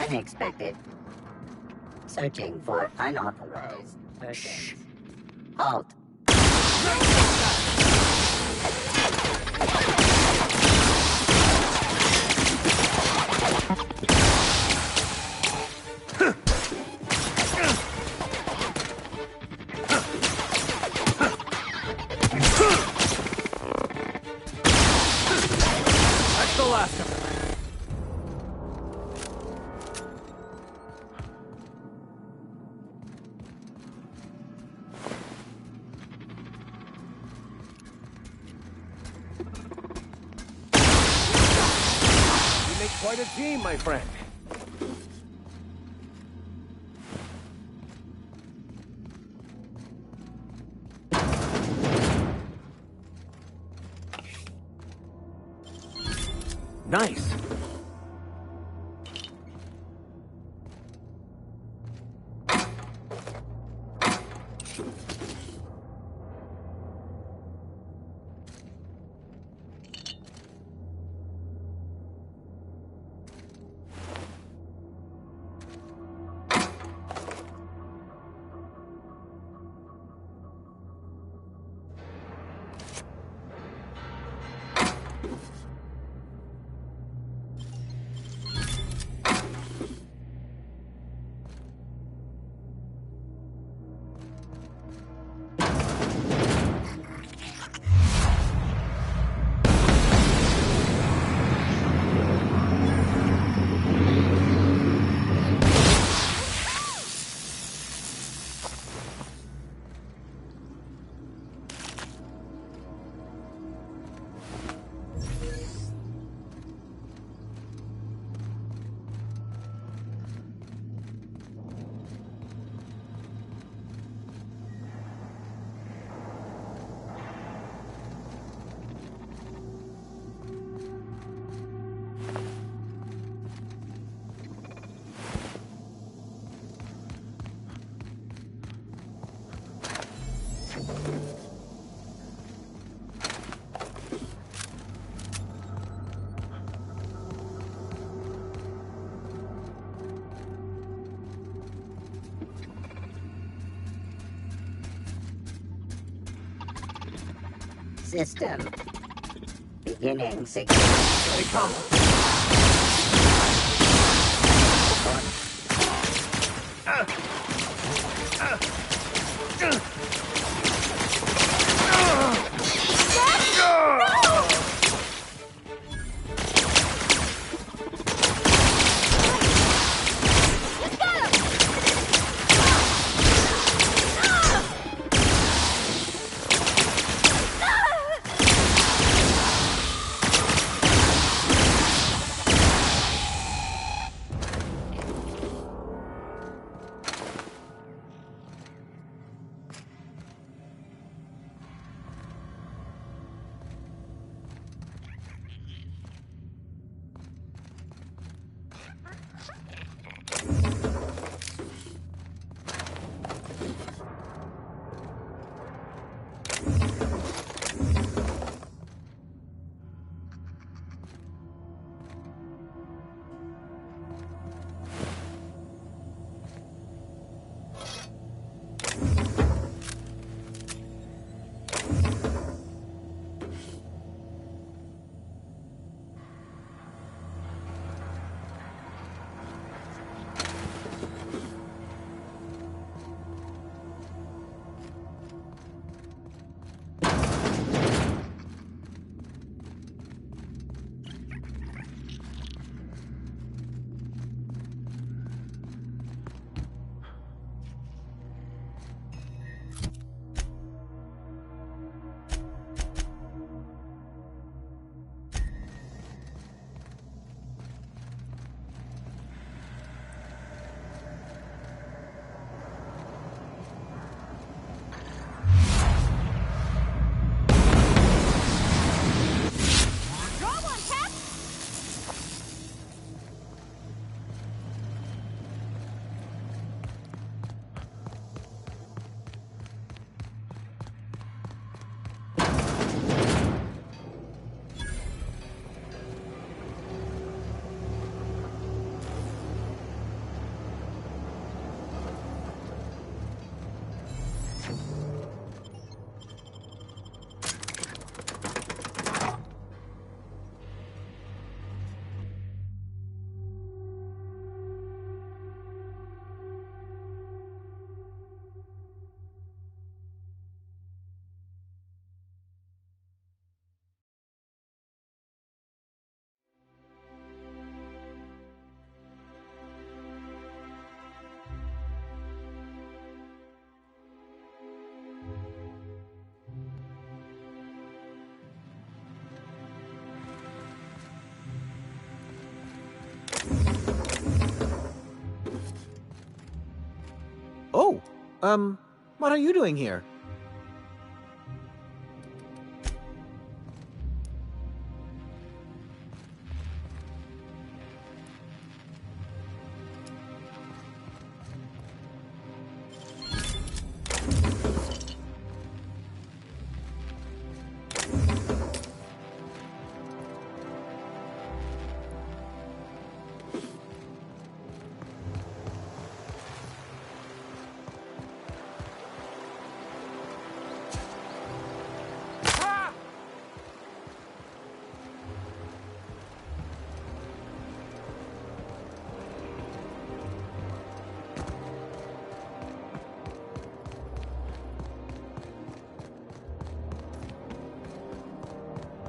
Unexpected. Searching for unauthorized. Shh. Halt. That's the last of it. Quite a team, my friend. Nice. System. Beginning security. They come. What are you doing here?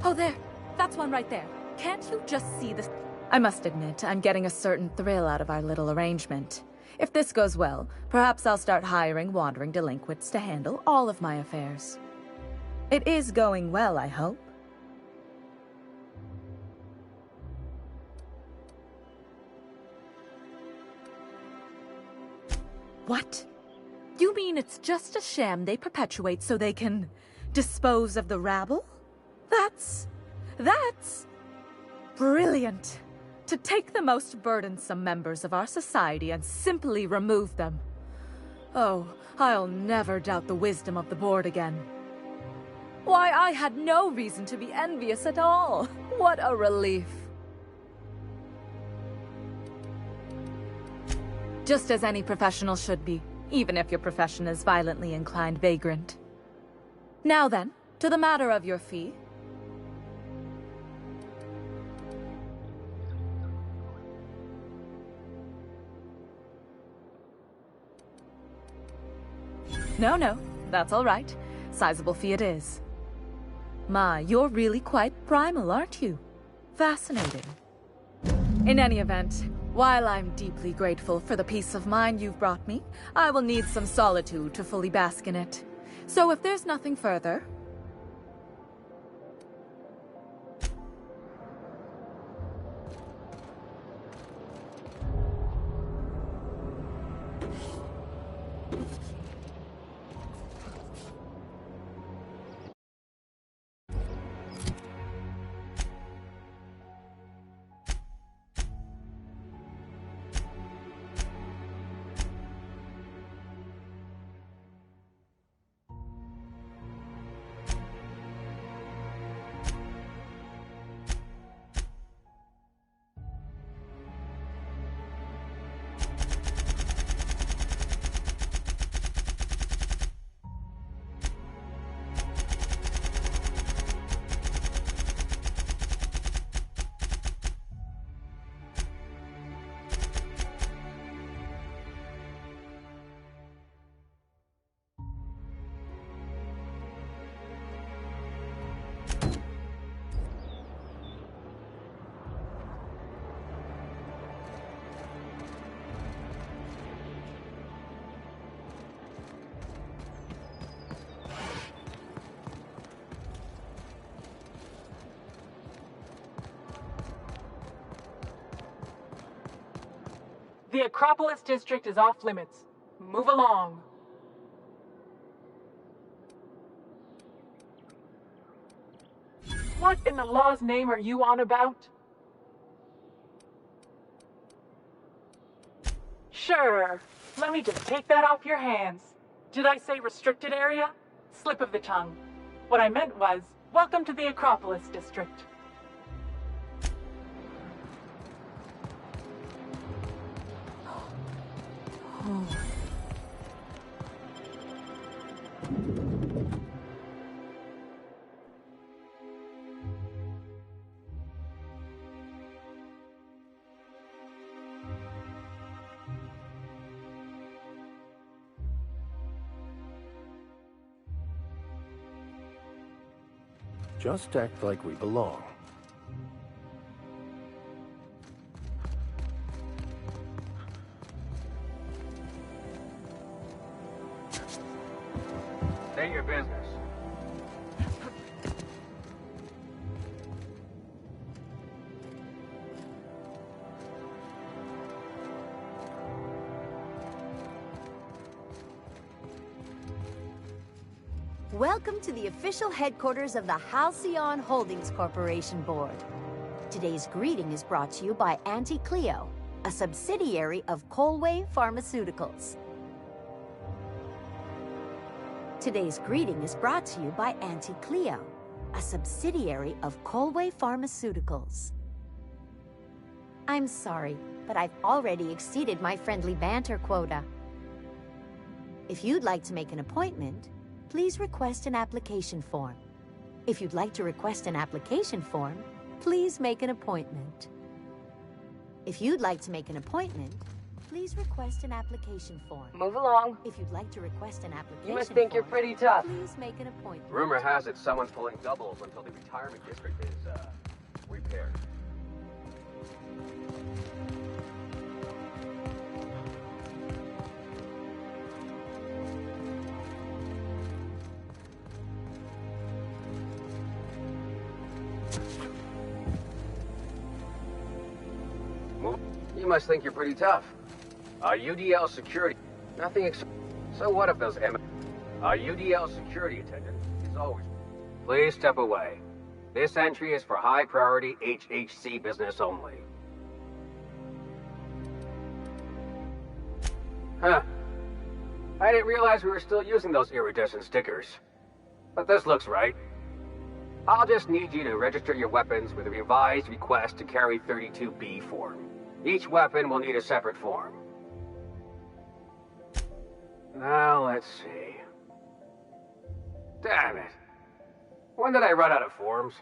Oh, there. That's one right there. Can't you just see this? I must admit, I'm getting a certain thrill out of our little arrangement. If this goes well, perhaps I'll start hiring wandering delinquents to handle all of my affairs. It is going well, I hope. What? You mean it's just a sham they perpetuate so they can dispose of the rabble? That's brilliant. To take the most burdensome members of our society and simply remove them. Oh, I'll never doubt the wisdom of the board again. Why, I had no reason to be envious at all. What a relief. Just as any professional should be, even if your profession is violently inclined vagrant. Now then, to the matter of your fee. No, that's all right. Sizable fee it is. My, you're really quite primal, aren't you? Fascinating. In any event, while I'm deeply grateful for the peace of mind you've brought me, I will need some solitude to fully bask in it. So if there's nothing further... The Acropolis district is off limits. Move along. What in the law's name are you on about? Sure. Let me just take that off your hands. Did I say restricted area? Slip of the tongue. What I meant was, welcome to the Acropolis district. Just act like we belong. State your business. Welcome to the official headquarters of the Halcyon Holdings Corporation Board. Today's greeting is brought to you by Auntie Cleo, a subsidiary of Colway Pharmaceuticals. Today's greeting is brought to you by Auntie Cleo, a subsidiary of Colway Pharmaceuticals. I'm sorry, but I've already exceeded my friendly banter quota. If you'd like to make an appointment, please request an application form. If you'd like to request an application form, please make an appointment. If you'd like to make an appointment, please request an application form. Move along. If you'd like to request an application You must think you're pretty tough. please make an appointment. Rumor has it someone's pulling doubles until the retirement district is, repaired. You must think you're pretty tough. UDL security. Nothing So what if those UDL security attendant is always... Please step away. This entry is for high priority HHC business only. Huh. I didn't realize we were still using those iridescent stickers. But this looks right. I'll just need you to register your weapons with a revised request to carry 32B form. Each weapon will need a separate form. Now, let's see. Damn it. When did I run out of forms?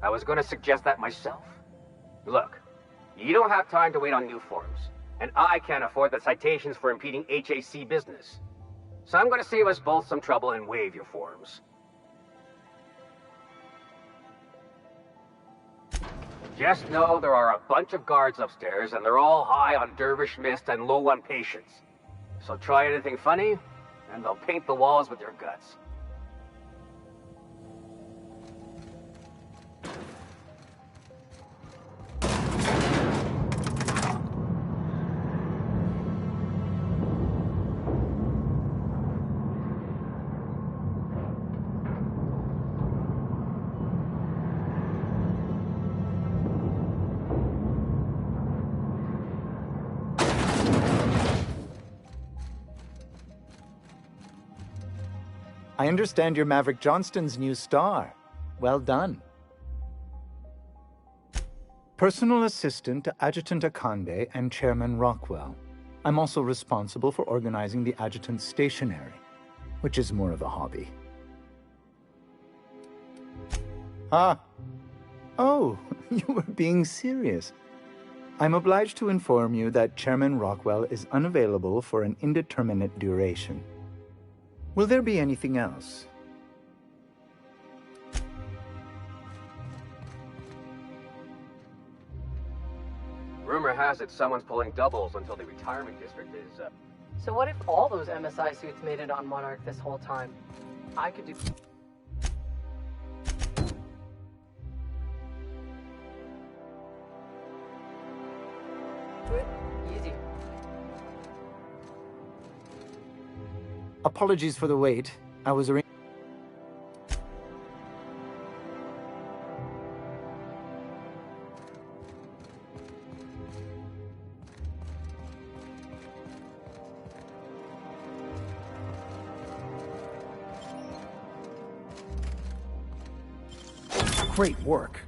I was going to suggest that myself. Look, you don't have time to wait on new forms, and I can't afford the citations for impeding HAC business. So I'm going to save us both some trouble and waive your forms. Just know there are a bunch of guards upstairs, and they're all high on dervish mist and low on patience. So try anything funny, and they'll paint the walls with your guts. I understand you're Maverick Johnston's new star. Well done. Personal assistant to Adjutant Akande and Chairman Rockwell. I'm also responsible for organizing the adjutant's stationery, which is more of a hobby. Ah. Oh, you were being serious. I'm obliged to inform you that Chairman Rockwell is unavailable for an indeterminate duration. Will there be anything else? Rumor has it someone's pulling doubles until the retirement district is, So what if all those MSI suits made it on Monarch this whole time? I could do... Easy. Apologies for the wait. I was arranging. Great work.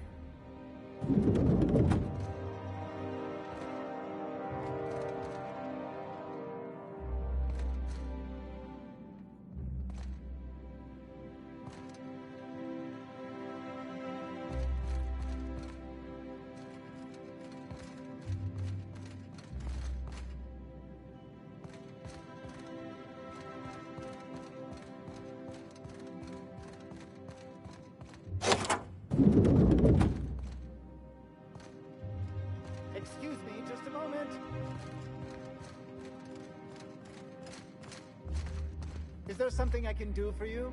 Excuse me, just a moment. Is there something I can do for you?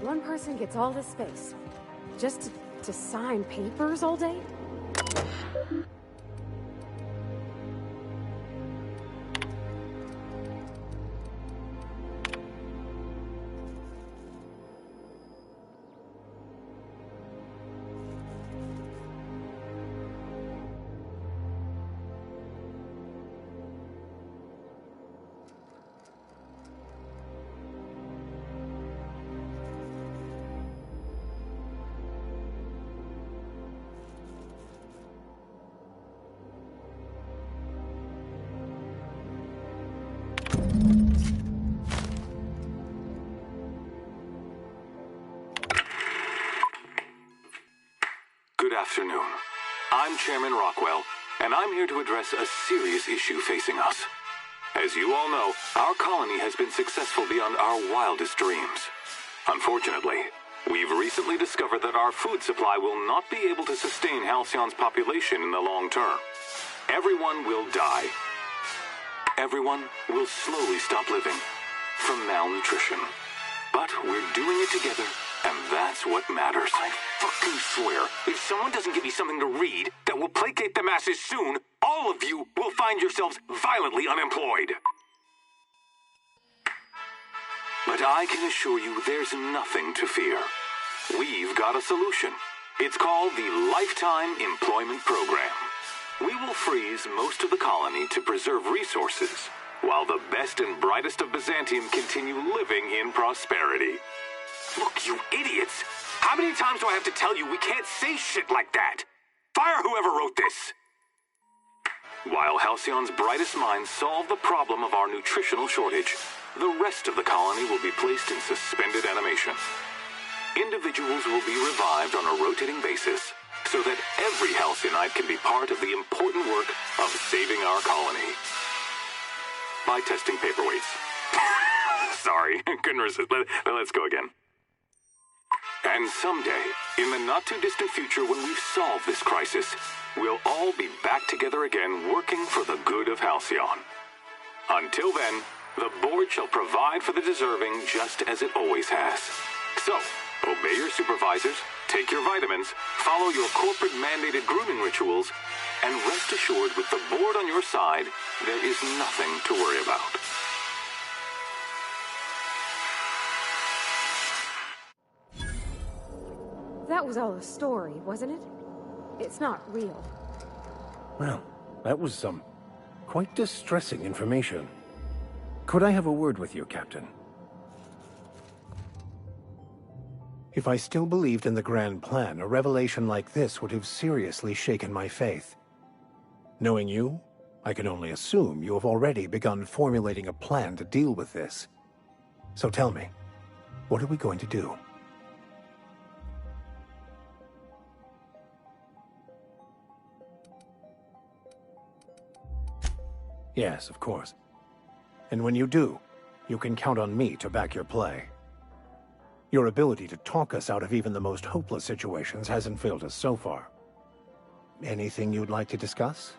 One person gets all this space. Just To sign papers all day? Good afternoon. I'm Chairman Rockwell, and I'm here to address a serious issue facing us. As you all know, our colony has been successful beyond our wildest dreams. Unfortunately, we've recently discovered that our food supply will not be able to sustain Halcyon's population in the long term. Everyone will die. Everyone will slowly stop living from malnutrition. But we're doing it together, and that's what matters. I fucking swear, if someone doesn't give me something to read that will placate the masses soon, all of you will find yourselves violently unemployed. But I can assure you there's nothing to fear. We've got a solution. It's called the Lifetime Employment Program. We will freeze most of the colony to preserve resources, while the best and brightest of Byzantium continue living in prosperity. Look, you idiots! How many times do I have to tell you we can't say shit like that? Fire whoever wrote this! While Halcyon's brightest minds solve the problem of our nutritional shortage, the rest of the colony will be placed in suspended animation. Individuals will be revived on a rotating basis, so that every Halcyonite can be part of the important work of saving our colony. By testing paperweights. Sorry, couldn't resist. Let's go again. And someday, in the not-too-distant future when we've solved this crisis, we'll all be back together again working for the good of Halcyon. Until then, the board shall provide for the deserving just as it always has. So, obey your supervisors, take your vitamins, follow your corporate-mandated grooming rituals, and rest assured with the board on your side, there is nothing to worry about. That was all a story, wasn't it? It's not real. Well, that was some quite distressing information. Could I have a word with you, Captain? If I still believed in the grand plan, a revelation like this would have seriously shaken my faith. Knowing you, I can only assume you have already begun formulating a plan to deal with this. So tell me, what are we going to do? Yes, of course. And when you do, you can count on me to back your play. Your ability to talk us out of even the most hopeless situations hasn't failed us so far. Anything you'd like to discuss?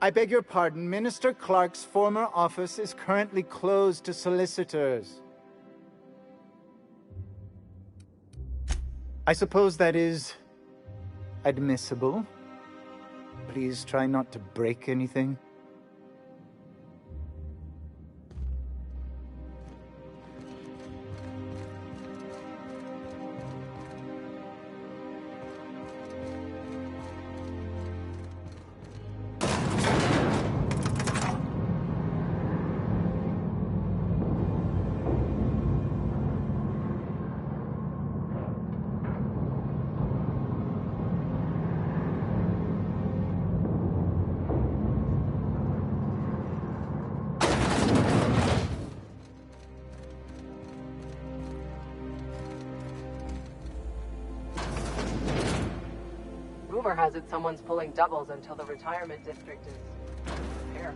I beg your pardon. Minister Clark's former office is currently closed to solicitors. I suppose that is admissible. Please try not to break anything. Rumor has it someone's pulling doubles until the retirement district is here.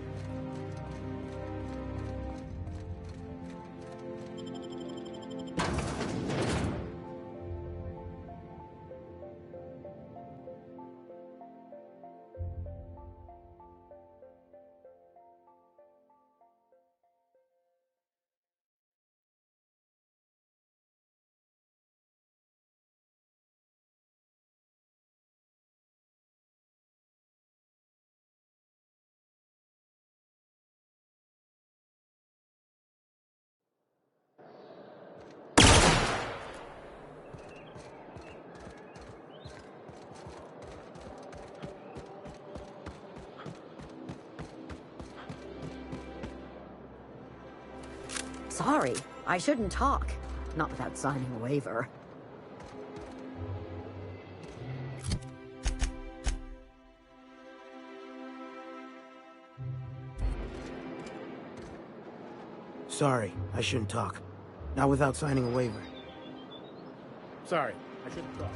Sorry, I shouldn't talk. Not without signing a waiver. Sorry, I shouldn't talk. Not without signing a waiver. Sorry, I shouldn't talk.